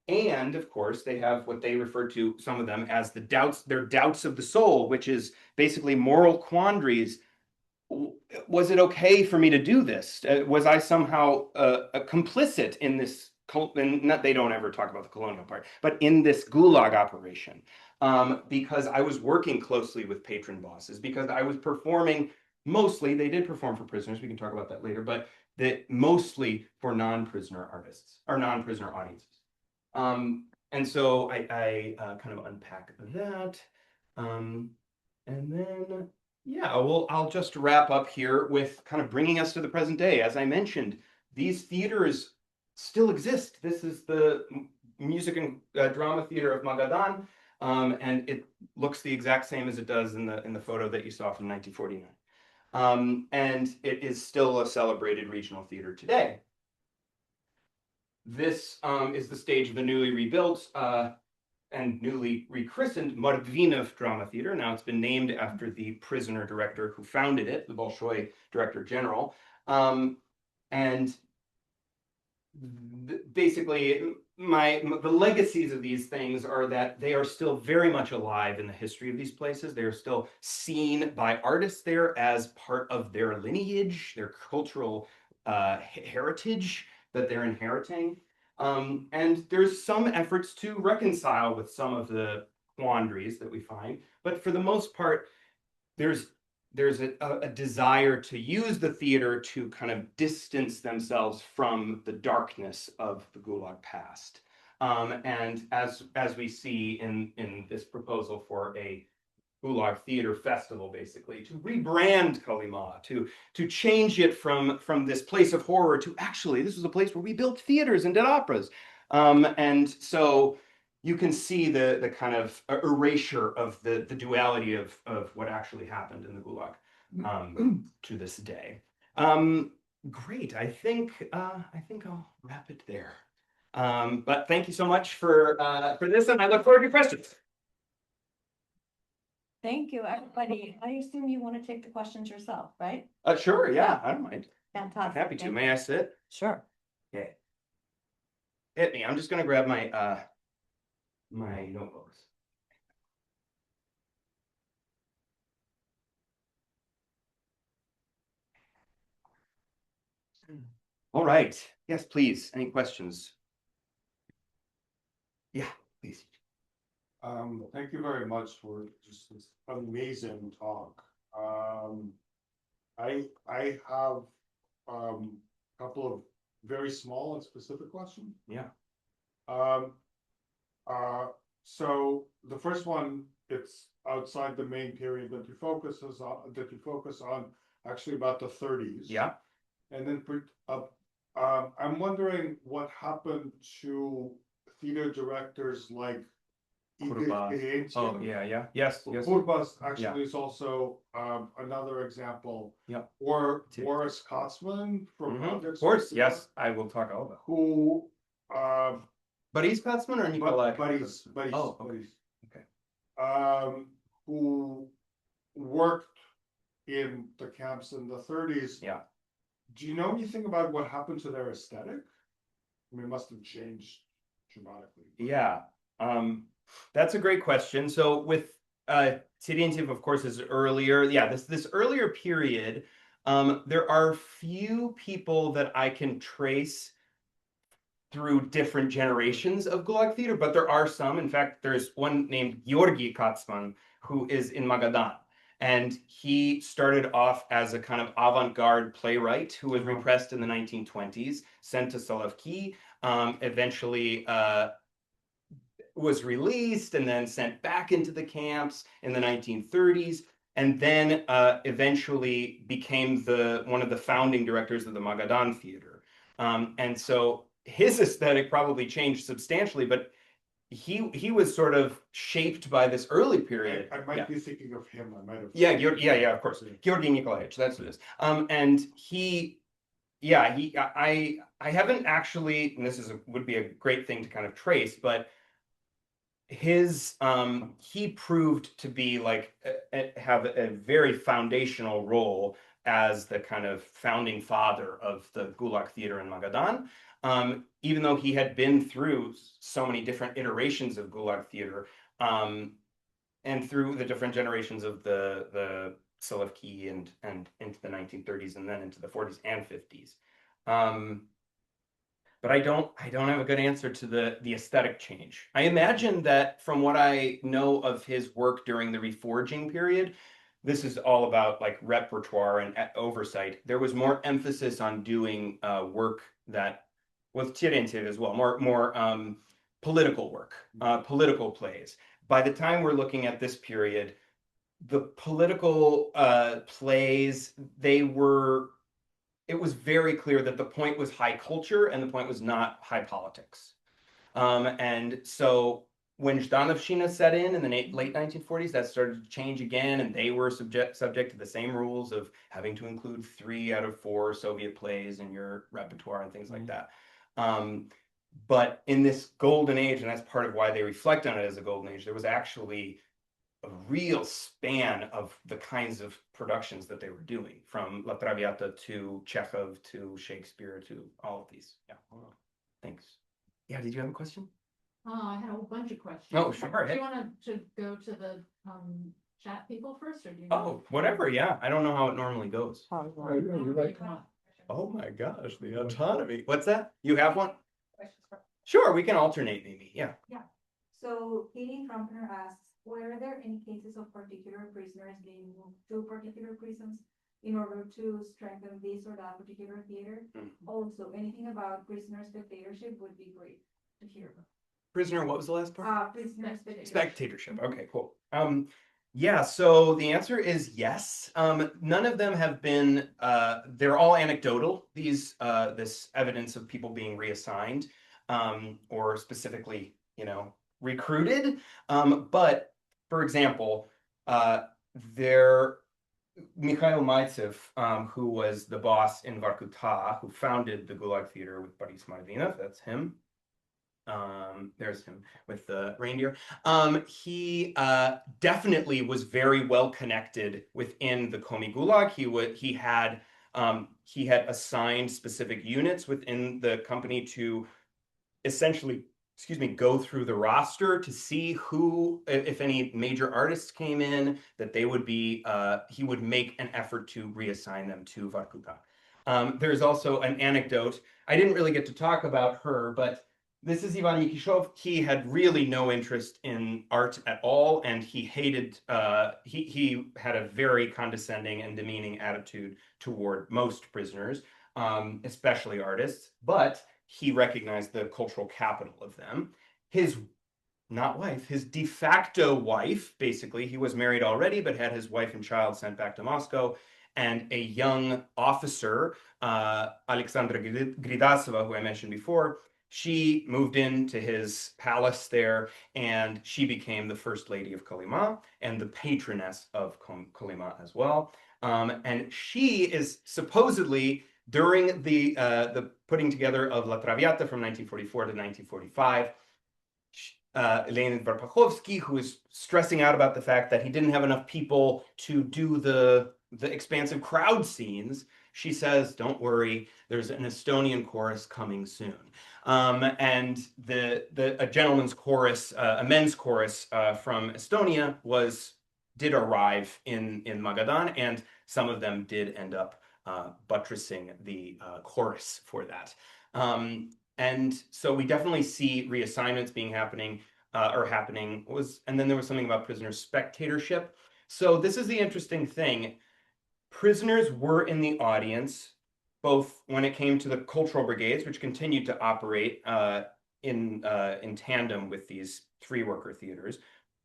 And of course, they have what they refer to, some of them, as their doubts of the soul, which is basically moral quandaries. Was it okay for me to do this? Was I somehow complicit in this? And they don't ever talk about the colonial part, but in this Gulag operation, because I was working closely with patron bosses, because I was performing mostly, they did perform for prisoners, we can talk about that later, but mostly for non-prisoner artists, or non-prisoner audiences. And so I kind of unpack that. And then, yeah, well, I'll just wrap up here with kind of bringing us to the present day. As I mentioned, these theaters still exist. This is the Music and Drama Theater of Magadan, and it looks the exact same as it does in the photo that you saw from 1949. And it is still a celebrated regional theater today. This is the stage of the newly rebuilt and newly rechristened Mordvinov Drama Theater. Now it's been named after the prisoner director who founded it, the Bolshoi Director General. And basically the legacies of these things are that they are still very much alive in the history of these places. They are still seen by artists there as part of their lineage, their cultural heritage that they're inheriting. And there's some efforts to reconcile with some of the quandaries that we find, but for the most part, there's a desire to use the theater to kind of distance themselves from the darkness of the Gulag past. And as we see in this proposal for a Gulag theater festival, basically, to rebrand Kolyma, to change it from this place of horror to actually, this was a place where we built theaters and did operas. And so you can see the kind of erasure of the duality of what actually happened in the Gulag to this day. Great. I think I'll wrap it there. But thank you so much for this, and I look forward to your questions. Thank you, everybody. I assume you want to take the questions yourself, right? Sure. Yeah, I don't mind. Fantastic. Happy to. Thank May you. I sit? Sure. Okay. Hit me. I'm just gonna grab my my notebooks. All right. Yes, please. Any questions? Yeah, please. Thank you very much for just this amazing talk. I have a couple of very small and specific questions. Yeah. So the first one, it's outside the main period that you focus on actually about the 30s. Yeah. And then I'm wondering what happened to theater directors like Kurba. Oh, yeah. Yes. Kurba's actually is also another example. Yeah. Or Boris Kotzman from Of course, yes. I will talk all about. who Buddy Scotsman or Nikolai? buddies. Oh, okay. Who worked in the camps in the 30s. Yeah. Do you know anything about what happened to their aesthetic? I mean, it must have changed dramatically. Yeah. That's a great question. So with Terentiev, of course, is earlier. Yeah, this earlier period, there are few people that I can trace through different generations of Gulag theater, but there are some. In fact, there's one named Georgi Katzman who is in Magadan. And he started off as a kind of avant-garde playwright who was repressed in the 1920s, sent to Solovki, eventually was released and then sent back into the camps in the 1930s, and then eventually became one of the founding directors of the Magadan Theater. And so his aesthetic probably changed substantially, but he was sort of shaped by this early period. I might be thinking of him. I might have. Yeah, of course. Georgi Nikolaevich, that's what it is. And I haven't actually, and this would be a great thing to kind of trace, but he proved to be have a very foundational role as the kind of founding father of the Gulag theater in Magadan. Even though he had been through so many different iterations of Gulag theater, and through the different generations of the Solovki and into the 1930s and then into the 40s and 50s. But I don't have a good answer to the aesthetic change. I imagine that from what I know of his work during the reforging period, this is all about like repertoire and oversight. There was more emphasis on doing work that with Terentiev as well, more political work, political plays. By the time we're looking at this period, the political plays, it was very clear that the point was high culture and the point was not high politics. And so when Zhdanovshchina set in the late 1940s, that started to change again, and they were subject to the same rules of having to include 3 out of 4 Soviet plays in your repertoire and things like that. But in this golden age, and that's part of why they reflect on it as a golden age, there was actually a real span of the kinds of productions that they were doing, from La Traviata to Chekhov to Shakespeare to all of these. Yeah. Thanks. Yeah, did you have a question? I had a whole bunch of questions. Oh, sure. Do you want to go to the chat people first, or do you? Oh, whatever. Yeah, I don't know how it normally goes. You're right. Oh my gosh, the autonomy. What's that? You have one? Sure, we can alternate maybe. Yeah. So Katie Trumpeter asks, were there any cases of particular prisoners being moved to particular prisons in order to strengthen this or that particular theater? Also, anything about prisoner spectatorship would be great to hear about. Prisoner, what was the last part? Prisoner Spectatorship. Okay, cool. Yeah, so the answer is yes. None of them have been, they're all anecdotal, these, this evidence of people being reassigned, or specifically, you know, recruited. But for example, there, Mikhail Maitsev, who was the boss in Vorkuta, who founded the Gulag Theater with Boris Marvinov, that's him. There's him with the reindeer. He definitely was very well connected within the Komi Gulag. He had assigned specific units within the company to essentially, go through the roster to see who, if any major artists came in, that they would be, he would make an effort to reassign them to Vorkuta. There's also an anecdote. I didn't really get to talk about her, but this is Ivan Mikishov. He had really no interest in art at all, and he hated, he had a very condescending and demeaning attitude toward most prisoners, especially artists, but he recognized the cultural capital of them. His, not wife, his de facto wife, basically, he was married already, but had his wife and child sent back to Moscow, and a young officer, Alexandra Gridasova, who I mentioned before, she moved into his palace there, and she became the first lady of Kolyma and the patroness of Kolyma as well. And she is supposedly, during the putting together of La Traviata from 1944 to 1945, Leonid Varpakhovsky, who is stressing out about the fact that he didn't have enough people to do the expansive crowd scenes, she says, don't worry, there's an Estonian chorus coming soon. And a gentleman's chorus, a men's chorus from Estonia did arrive in Magadan, and some of them did end up buttressing the chorus for that. And so we definitely see reassignments happening, and then there was something about prisoner spectatorship. So this is the interesting thing. Prisoners were in the audience, both when it came to the cultural brigades, which continued to operate in tandem with these free worker theaters,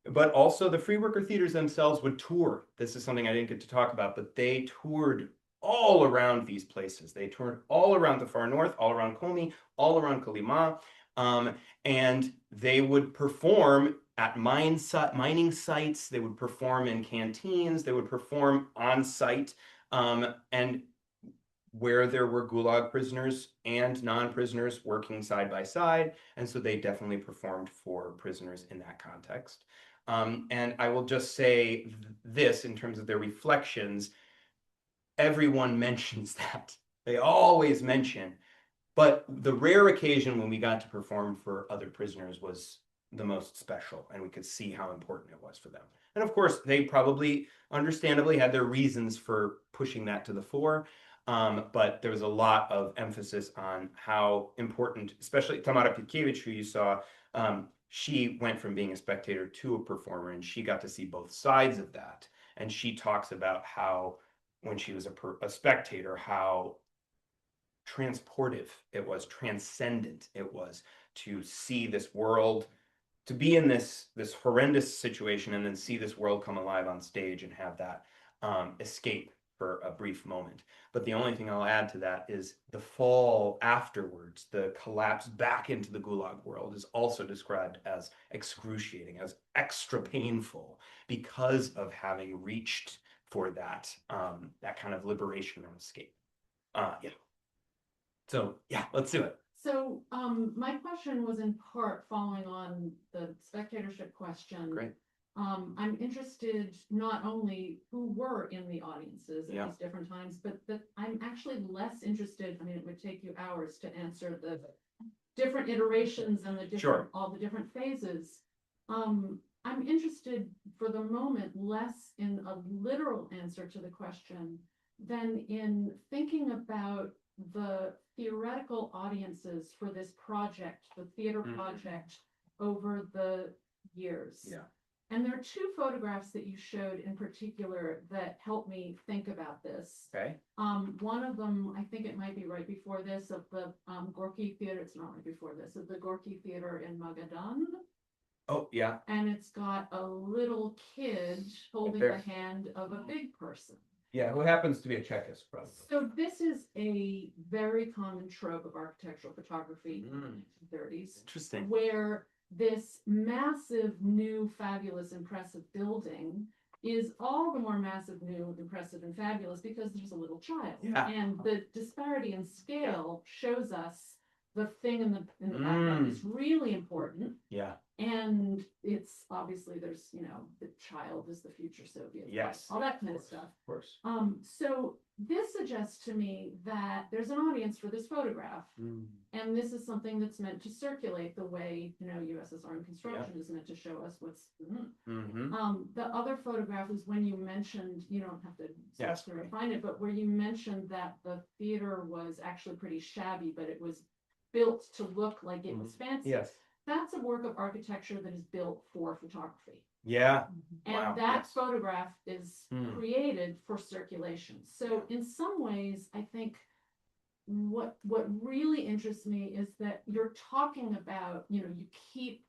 but also the free worker theaters themselves would tour. This is something I didn't get to talk about, but they toured all around these places. They toured all around the far north, all around Komi, all around Kolyma, and they would perform at mining sites, they would perform in canteens, they would perform on site, and where there were Gulag prisoners and non-prisoners working side by side, and so they definitely performed for prisoners in that context. And I will just say this in terms of their reflections, everyone mentions that. They always mention, but the rare occasion when we got to perform for other prisoners was the most special, and we could see how important it was for them. And of course, they probably understandably had their reasons for pushing that to the fore, but there was a lot of emphasis on how important, especially Tamara Pitkevich, who you saw, she went from being a spectator to a performer, and she got to see both sides of that. And she talks about how, when she was a spectator, how transportive it was, transcendent it was to see this world, to be in this horrendous situation and then see this world come alive on stage and have that escape for a brief moment. But the only thing I'll add to that is the fall afterwards, the collapse back into the Gulag world, is also described as excruciating, as extra painful, because of having reached for that kind of liberation and escape. Yeah. So yeah, let's do it. So my question was in part following on the spectatorship question. Great. I'm interested not only who were in the audiences at these different times, but I'm actually less interested. I mean, it would take you hours to answer the different iterations and the different, Sure. all the different phases. I'm interested for the moment less in a literal answer to the question than in thinking about the theoretical audiences for this project, the theater project over the years. Yeah. And there are two photographs that you showed in particular that helped me think about this. Okay. One of them, I think it might be right before this, of the Gorky Theater. It's not right before this, of the Gorky Theater in Magadan. Oh, yeah. And it's got a little kid holding there. the hand of a big person. Yeah, who happens to be a Czechist, probably. So this is a very common trope of architectural photography in the 1930s, Interesting. where this massive, new, fabulous, impressive building is all the more massive, new, impressive, and fabulous because there's a little child. Yeah. And the disparity in scale shows us the thing in the background is really important. Yeah. And it's obviously there's, you know, the child is the future Soviet. Yes. All that kind of stuff. Of course. So this suggests to me that there's an audience for this photograph. And this is something that's meant to circulate the way, you know, USSR in construction is meant to show us what's. The other photograph is when you mentioned, you don't have to Yes, find it, but where you mentioned that the theater was actually pretty shabby, but it was built to look like it was fancy. Yes. That's a work of architecture that is built for photography. Yeah. And Wow, that yes. photograph is created for circulation. So in some ways, I think what really interests me is that you're talking about, you know,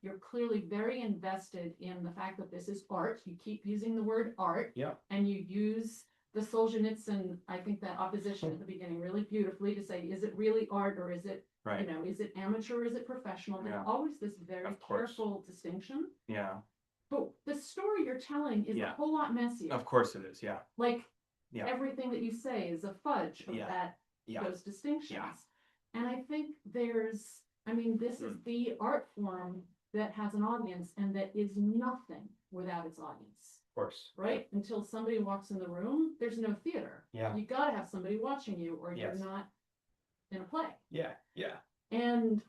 you're clearly very invested in the fact that this is art. You keep using the word art. Yeah. And you use the Solzhenitsyn, I think that opposition at the beginning really beautifully to say, is it really art or is it, Right. you know, is it amateur or is it professional? There's Yeah. always this very Of course. careful distinction. Yeah. But the story you're telling is a Yeah. whole lot messier. Of course it is. Yeah. Like Yeah. everything that you say is a fudge of Yeah. Yeah. those distinctions. Yeah. And I think this is the art form that has an audience and that is nothing without its audience. Of course. Right? Until somebody walks in the room, there's no theater. Yeah. You gotta have somebody watching you or Yes. you're not in a play. Yeah. Yeah. And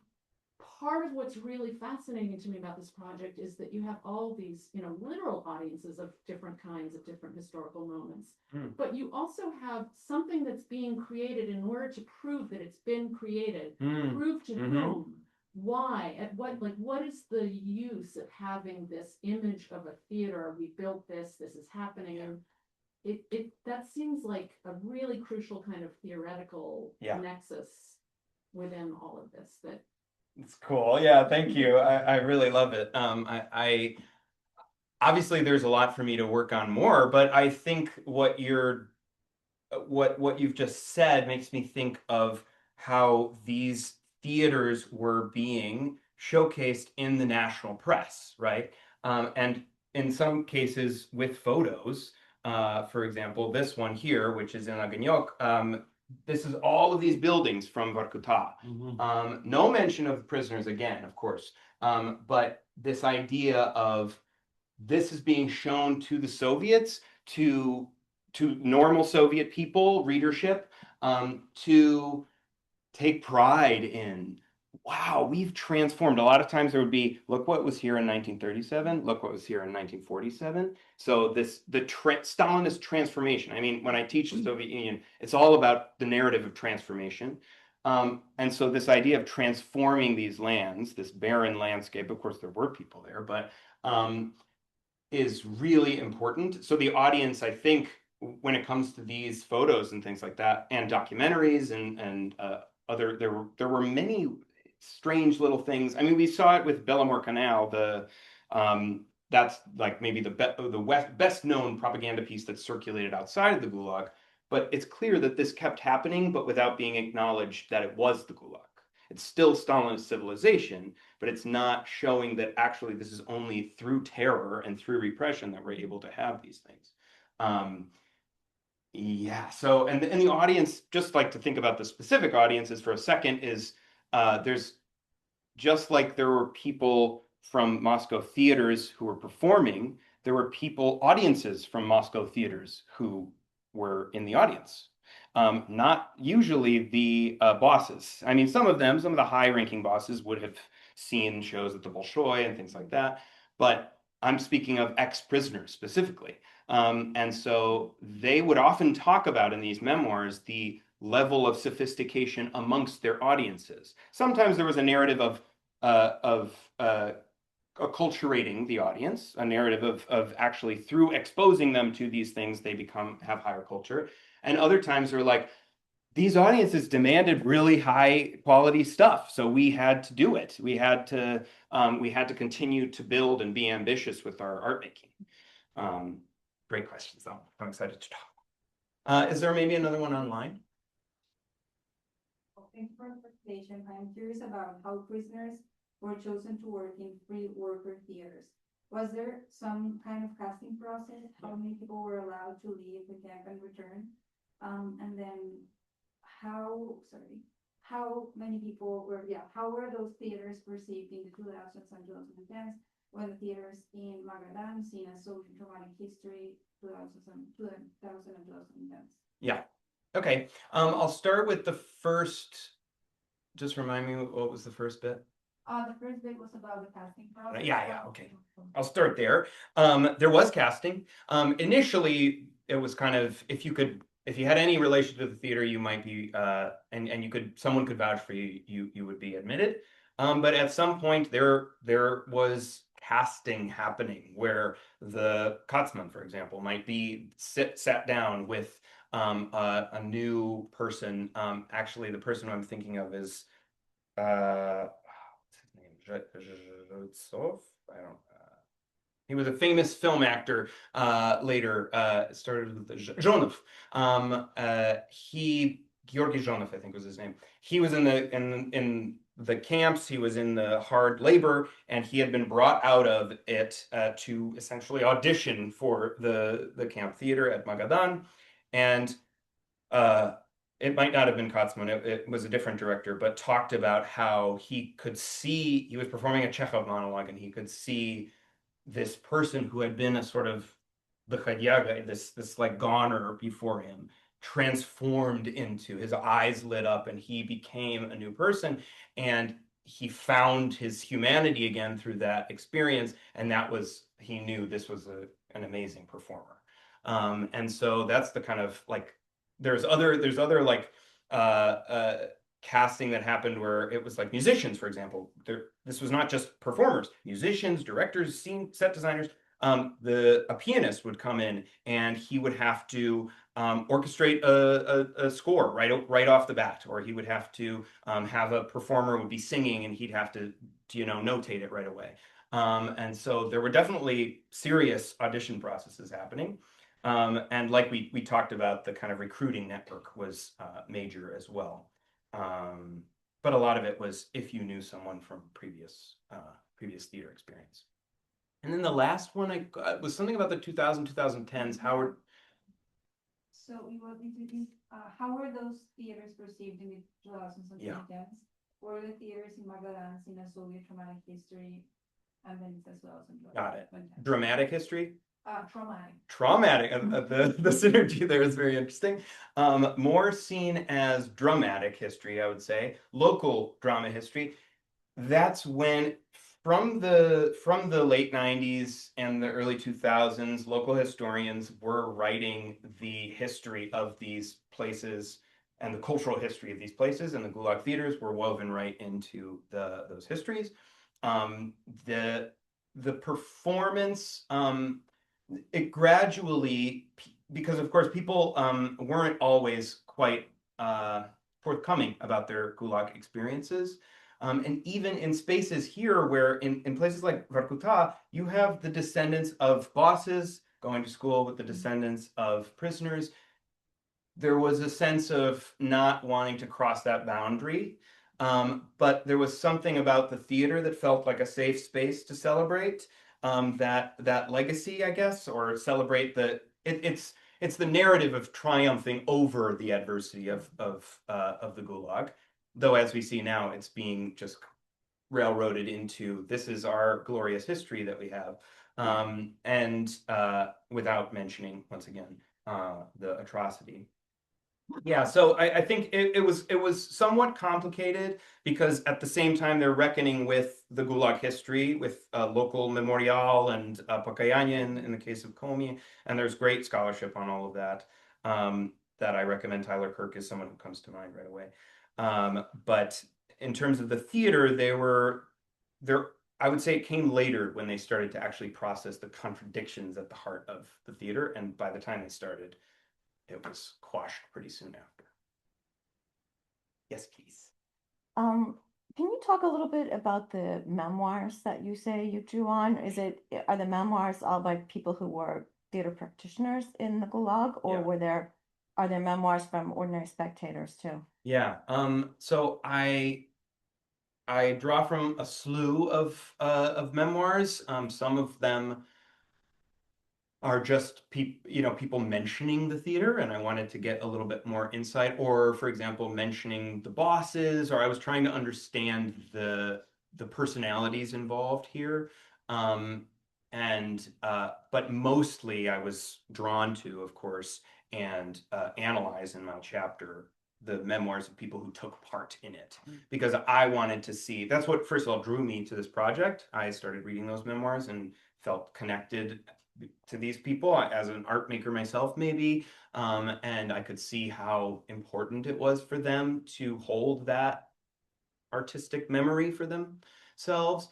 part of what's really fascinating to me about this project is that you have all these, you know, literal audiences of different kinds of different historical moments. But you also have something that's being created in order to prove that it's been created. Prove to whom, why, at what is the use of having this image of a theater? We built this is happening. And that seems like a really crucial kind of theoretical nexus within all of this that. It's cool. Yeah, thank you. I really love it. I obviously there's a lot for me to work on more, but I think what you've just said makes me think of how these theaters were being showcased in the national press, right? And in some cases with photos. For example, this one here, which is in Aganyok, this is all of these buildings from Vorkuta. No mention of the prisoners again, of course, but this idea of this is being shown to the Soviets, to normal Soviet people, readership, to take pride in. Wow, we've transformed. A lot of times there would be, look what was here in 1937, look what was here in 1947. So the Stalinist transformation. I mean, when I teach the Soviet Union, it's all about the narrative of transformation. And so this idea of transforming these lands, this barren landscape, of course there were people there, but is really important. So the audience, I think, when it comes to these photos and things like that, and documentaries and other, there were many strange little things. I mean, we saw it with Bellamore Canal, that's like maybe the best known propaganda piece that's circulated outside of the Gulag, but it's clear that this kept happening, but without being acknowledged that it was the Gulag. It's still Stalinist civilization, but it's not showing that actually this is only through terror and through repression that we're able to have these things. Yeah, so, and the audience, just like to think about the specific audiences for a second, is there's, just like there were people from Moscow theaters who were performing, there were audiences from Moscow theaters who were in the audience. not usually the bosses. I mean, some of the high-ranking bosses would have seen shows at the Bolshoi and things like that, but I'm speaking of ex-prisoners specifically. And so they would often talk about in these memoirs the level of sophistication amongst their audiences. Sometimes there was a narrative of acculturating the audience, a narrative of actually through exposing them to these things, they have higher culture. And other times they're like, these audiences demanded really high quality stuff, so we had to do it. We had to continue to build and be ambitious with our art making. Great questions, though. I'm excited to talk. Is there maybe another one online? Thank you for the presentation. I am curious about how prisoners were chosen to work in free worker theaters. Was there some kind of casting process? How many people were allowed to leave the camp and return? And then how many people were, how were those theaters perceived in the 2000s and 2010s when the theaters in Magadan seen as social traumatic history, 2000 and 2010s? Yeah. Okay. I'll start with the first. Just remind me what was the first bit? The first bit was about the casting process. Yeah, okay. I'll start there. There was casting. Initially, it was kind of if you had any relation to the theater, you might be and someone could vouch for you, you would be admitted. But at some point there was casting happening where the Katzman, for example, might be sat down with a new person. Actually, the person I'm thinking of is what's his name? Zhotsov? I don't. He was a famous film actor. Later, started with Zhonov. Georgy Zhonov, I think was his name. He was in the camps. He was in the hard labor, and he had been brought out of it to essentially audition for the camp theater at Magadan, and it might not have been Katzman, it was a different director, but talked about how he was performing a Chekhov monologue, and he could see this person who had been a sort of vychodyaga, this like goner before him, transformed into, his eyes lit up, and he became a new person, and he found his humanity again through that experience, and he knew this was an amazing performer. And so that's the kind of like, there's other like casting that happened where it was like musicians, for example. This was not just performers, musicians, directors, set designers. A pianist would come in and he would have to orchestrate a score right off the bat, or he would have to have a performer would be singing and he'd have to notate it right away. And so there were definitely serious audition processes happening. And like we talked about, the kind of recruiting network was major as well. But a lot of it was if you knew someone from previous theater experience. And then the last one I got was something about the 2010s. Howard. So how were those theaters perceived in the 2000s and 2010s? Were the theaters in Magadan seen as Soviet traumatic history, and then as well as Got it. Dramatic history? Traumatic. The synergy there is very interesting. More seen as dramatic history, I would say. Local drama history. That's when, from the late 90s and the early 2000s, local historians were writing the history of these places and the cultural history of these places, and the Gulag theaters were woven right into those histories. The performance, it gradually, because of course people weren't always quite forthcoming about their Gulag experiences. And even in spaces here where in places like Vorkuta, you have the descendants of bosses going to school with the descendants of prisoners. There was a sense of not wanting to cross that boundary. But there was something about the theater that felt like a safe space to celebrate that legacy, I guess, or celebrate it's the narrative of triumphing over the adversity of the Gulag. Though, as we see now, it's being just railroaded into this is our glorious history that we have, and without mentioning once again the atrocity. Yeah, so I think it was somewhat complicated because at the same time they're reckoning with the Gulag history, with local memorial and Pokayanian in the case of Komi, and there's great scholarship on all of that. That I recommend. Tyler Kirk is someone who comes to mind right away. But in terms of the theater, they were there. I would say it came later when they started to actually process the contradictions at the heart of the theater, and by the time they started, it was quashed pretty soon after. Yes, please. Can you talk a little bit about the memoirs that you say you drew on? Are the memoirs all by people who were theater practitioners in the Gulag, or Yeah. are there memoirs from ordinary spectators too? Yeah. So I draw from a slew of memoirs. Some of them are just people mentioning the theater, and I wanted to get a little bit more insight, or for example, mentioning the bosses, or I was trying to understand the personalities involved here. And but mostly I was drawn to, of course, and analyze in my chapter the memoirs of people who took part in it, because I wanted to see. That's what first of all drew me to this project. I started reading those memoirs and felt connected to these people as an art maker myself, maybe. And I could see how important it was for them to hold that artistic memory for themselves.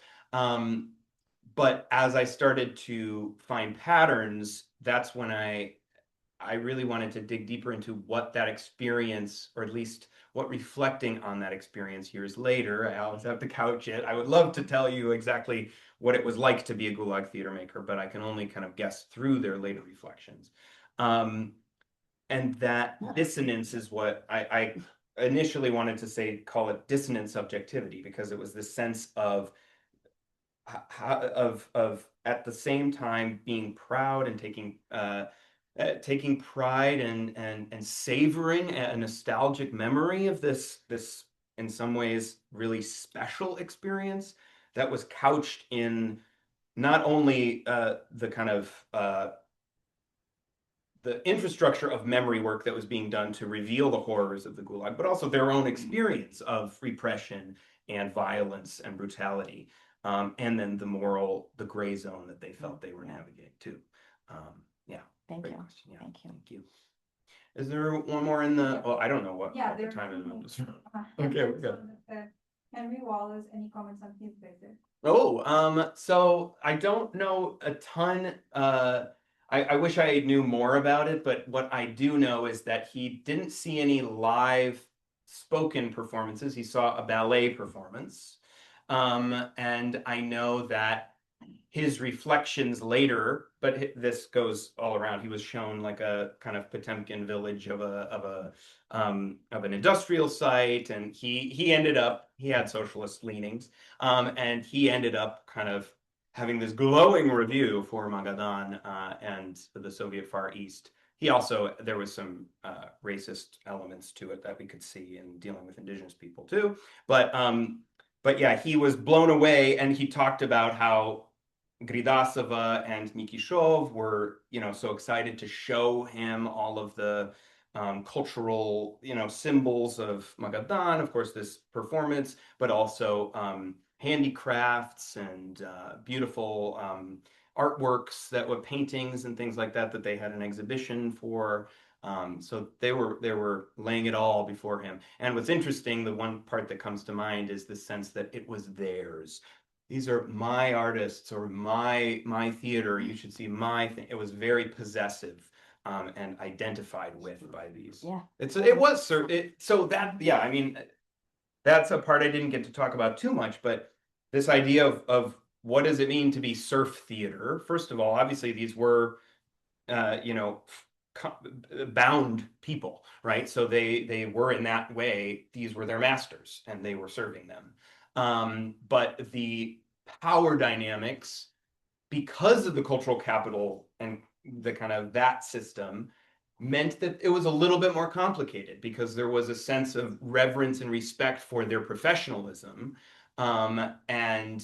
But as I started to find patterns, that's when I really wanted to dig deeper into what that experience, or at least what reflecting on that experience years later. I always have to couch it. I would love to tell you exactly what it was like to be a Gulag theater maker, but I can only kind of guess through their later reflections. And that dissonance is what I initially wanted to say, call it dissonant subjectivity, because it was this sense of at the same time being proud and taking pride and savoring a nostalgic memory of this in some ways really special experience that was couched in not only the kind of the infrastructure of memory work that was being done to reveal the horrors of the Gulag, but also their own experience of repression and violence and brutality, and then the gray zone that they felt they were navigating too. Yeah. Thank Great you. question. Yeah. Thank you. Thank you. Is there one more in the? Well, I don't know what Yeah, the there time are is. two. Okay, we're good. Henry Wallace, any comments on his visit? Oh, so I don't know a ton. I wish I knew more about it, but what I do know is that he didn't see any live spoken performances. He saw a ballet performance. And I know that his reflections later, but this goes all around. He was shown like a kind of Potemkin village of an industrial site, and he had socialist leanings, and he ended up kind of having this glowing review for Magadan and the Soviet Far East. There was some racist elements to it that we could see in dealing with indigenous people too, but yeah, he was blown away, and he talked about how Gridasova and Nikishov were, so excited to show him all of the cultural, symbols of Magadan, of course, this performance, but also handicrafts and beautiful artworks that were paintings and things like that they had an exhibition for. So they were laying it all before him. And what's interesting, the one part that comes to mind is the sense that it was theirs. These are my artists, or my theater. You should see my thing. It was very possessive and identified with by these. Yeah. I mean, that's a part I didn't get to talk about too much, but this idea of what does it mean to be serf theater? First of all, obviously these were, bound people, right? So they were in that way, these were their masters and they were serving them. But the power dynamics, because of the cultural capital and the kind of that system, meant that it was a little bit more complicated, because there was a sense of reverence and respect for their professionalism. And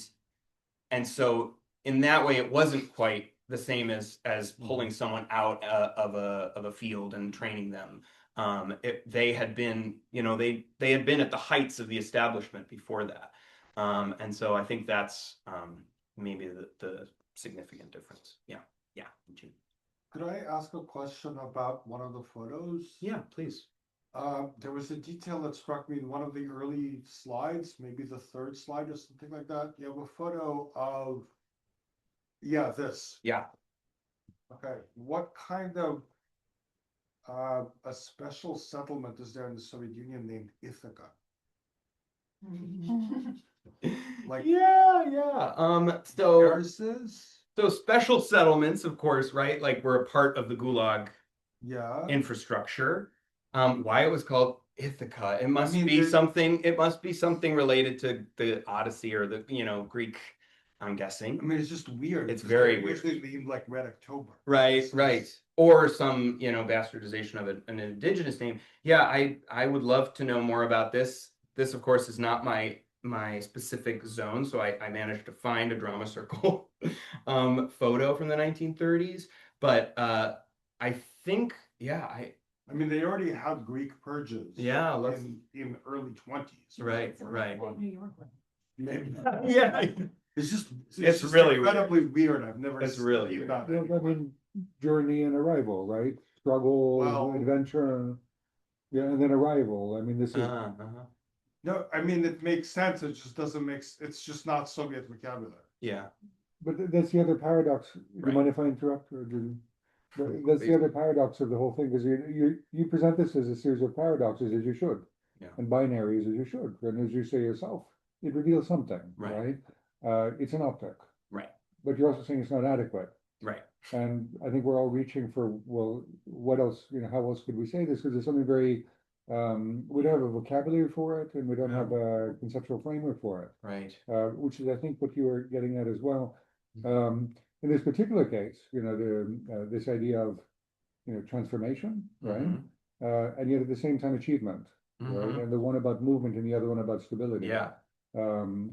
so in that way, it wasn't quite the same as pulling someone out of a field and training them. They had been, they had been at the heights of the establishment before that. And so I think that's maybe the significant difference. Yeah. Gene. Could I ask a question about one of the photos? Yeah, please. There was a detail that struck me in one of the early slides, maybe the third slide or something like that. You have a photo of, this. Yeah. Okay, what kind of a special settlement is there in the Soviet Union named Ithaca? Like So Harris's? so special settlements, of course, right? Like were a part of the Gulag Yeah. infrastructure. Why it was called Ithaca? It must mean, be there- something. It must be something related to the Odyssey or the Greek. I'm guessing. I mean, it's just weird. It's because very they're weird. usually named like Red October. Right, This is- right. Or some, bastardization of an indigenous name. Yeah, I would love to know more about this. This, of course, is not my specific zone, so I managed to find a drama circle photo from the 1930s. But I think, I mean, they already had Greek purges. Yeah, let's- in early 20s. Right, So right. what New York was. Maybe. Yeah, It's just It's just really weird. incredibly weird. I've never It's seen really that. Yeah, I mean, journey and arrival, right? Struggle, Well- adventure, yeah, and then arrival. I mean, this is No, I mean, it makes sense. It just doesn't it's just not Soviet vocabulary. yeah. but that's the other paradox. Do you Right. mind if I interrupt? Or that's the other paradox of the whole thing, because you present this as a series of paradoxes, as you should, Yeah. and binaries, as you should, and as you say yourself, it reveals something, Right. right? It's an optic, Right. but you're also saying it's not adequate. Right. And I think we're all reaching for, well, what else, how else could we say this? Because there's something very, we don't have a vocabulary for it, and we don't have a conceptual framework for it, Right. which is, I think, what you were getting at as well. In this particular case, this idea of, transformation, right? And yet at the same time achievement, right? Mhm. And the one about movement and the other one about stability. Yeah,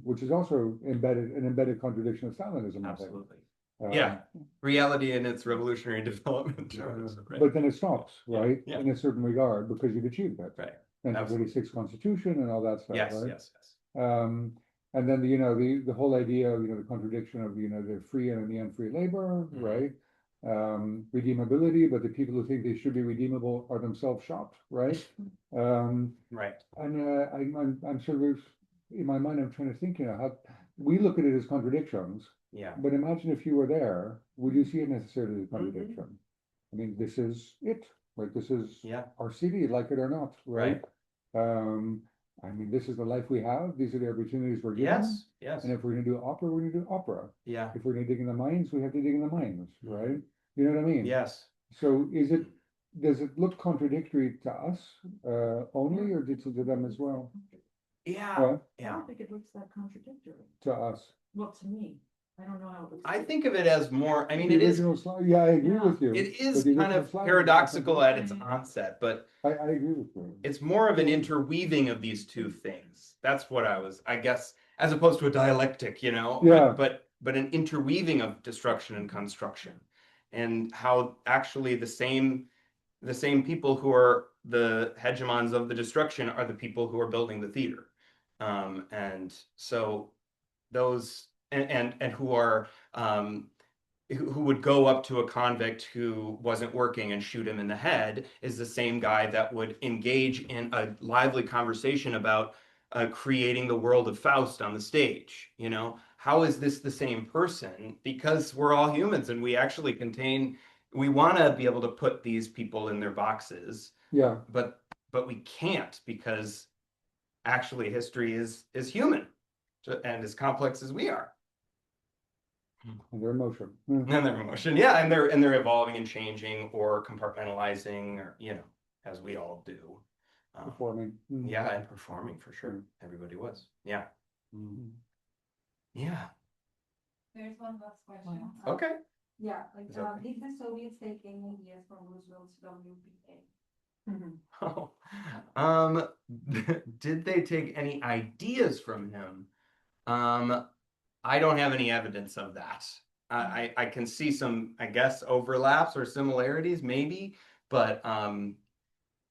Which is also an embedded contradiction of Stalinism, I think. absolutely. Um, Yeah. Reality in its revolutionary development. Yeah. Right. But then it stops, Yeah, right? yeah. In a certain regard, because you've achieved it. Right. 1936 Constitution and all that stuff, Yes, right? yes, yes. And then the whole idea of the contradiction of the free and the unfree labor, Mhm. right? Redeemability, but the people who think they should be redeemable are themselves shocked, right? Right. And I'm sort of in my mind, I'm trying to think, how we look at it as contradictions, Yeah. but imagine if you were there, would you see it necessarily as a Mm-hmm. contradiction? I mean, this is it, right? This is Yeah. our city, like it or not, right? I mean, this is the life we have. These are the opportunities we're given. Yes. Yes. And if we're gonna do opera, we're gonna do opera. Yeah. If we're gonna dig in the mines, we have to dig in the mines, right? You know what I mean? Yes. So does it look contradictory to us only, or to them as well? Yeah. Well, I Yeah. don't think it looks that contradictory. to us. Well, to me, I don't know how it looks. I think of it as more, I mean, The it is original slide, yeah, I agree Yeah. with you. it is but the kind original of slide is paradoxical at its contradictory. onset, but I agree with you. it's more of an interweaving of these two things. That's what I guess, as opposed to a dialectic, Yeah. but an interweaving of destruction and construction, and how actually the same people who are the hegemons of the destruction are the people who are building the theater. And so those and who are who would go up to a convict who wasn't working and shoot him in the head is the same guy that would engage in a lively conversation about creating the world of Faust on the stage. How is this the same person? Because we're all humans and we actually we want to be able to put these people in their boxes, Yeah, but we can't, because actually history is human and as complex as we are. and their emotion. And their emotion, yeah, and they're evolving and changing or compartmentalizing, or as we all do. Performing. Yeah, and performing for sure. Everybody was. Yeah. Yeah. There's one last question. Okay. Yeah, Is that- did the Soviets take any ideas from Roosevelt's WPA? Oh. Did they take any ideas from him? I don't have any evidence of that. I can see some, I guess, overlaps or similarities, maybe, but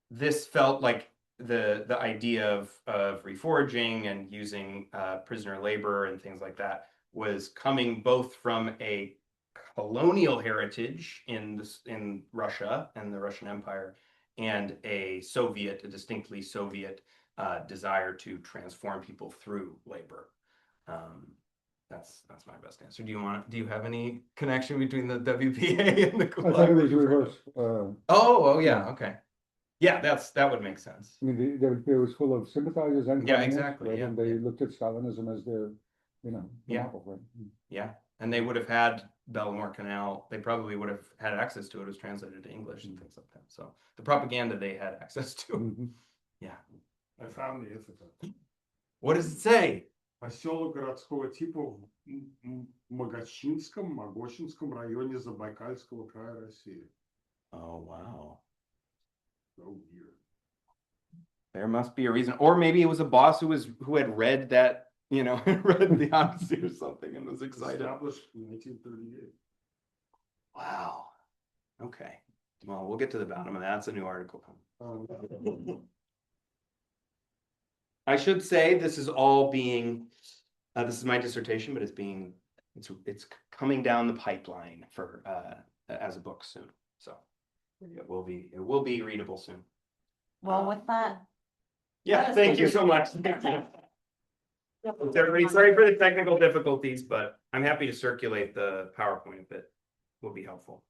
this felt like the idea of reforaging and using prisoner labor and things like that was coming both from a colonial heritage in Russia and the Russian Empire, and a distinctly Soviet desire to transform people through labor. That's my best answer. Do you have any connection between the WPA and the Gulag? I thought it was reverse. Oh, yeah, okay. Yeah, that would make sense. I mean, it was full of sympathizers and Yeah, communists, exactly, right? yeah, And they yeah. looked at Stalinism as their, the Yeah. model, right? Yeah, and they would have had Belmore Canal. They probably would have had access to it. It was translated to English and things like that. So the propaganda they had access to. Mhm. Yeah. I found the Ithaca. What does it say? Поселок городского типа в Могочинском районе Забайкальского края России. Oh, wow. So weird. There must be a reason, or maybe it was a boss who had read that, read the Odyssey or something and was excited. Established in 1938. Wow. Okay. Well, we'll get to the bottom of that. It's a new article. I should say this is all being, this is my dissertation, but it's coming down the pipeline for as a book soon. So it will be readable soon. Well, with that, Yeah, thank you so much. Everybody, sorry for the technical difficulties, but I'm happy to circulate the PowerPoint if it will be helpful.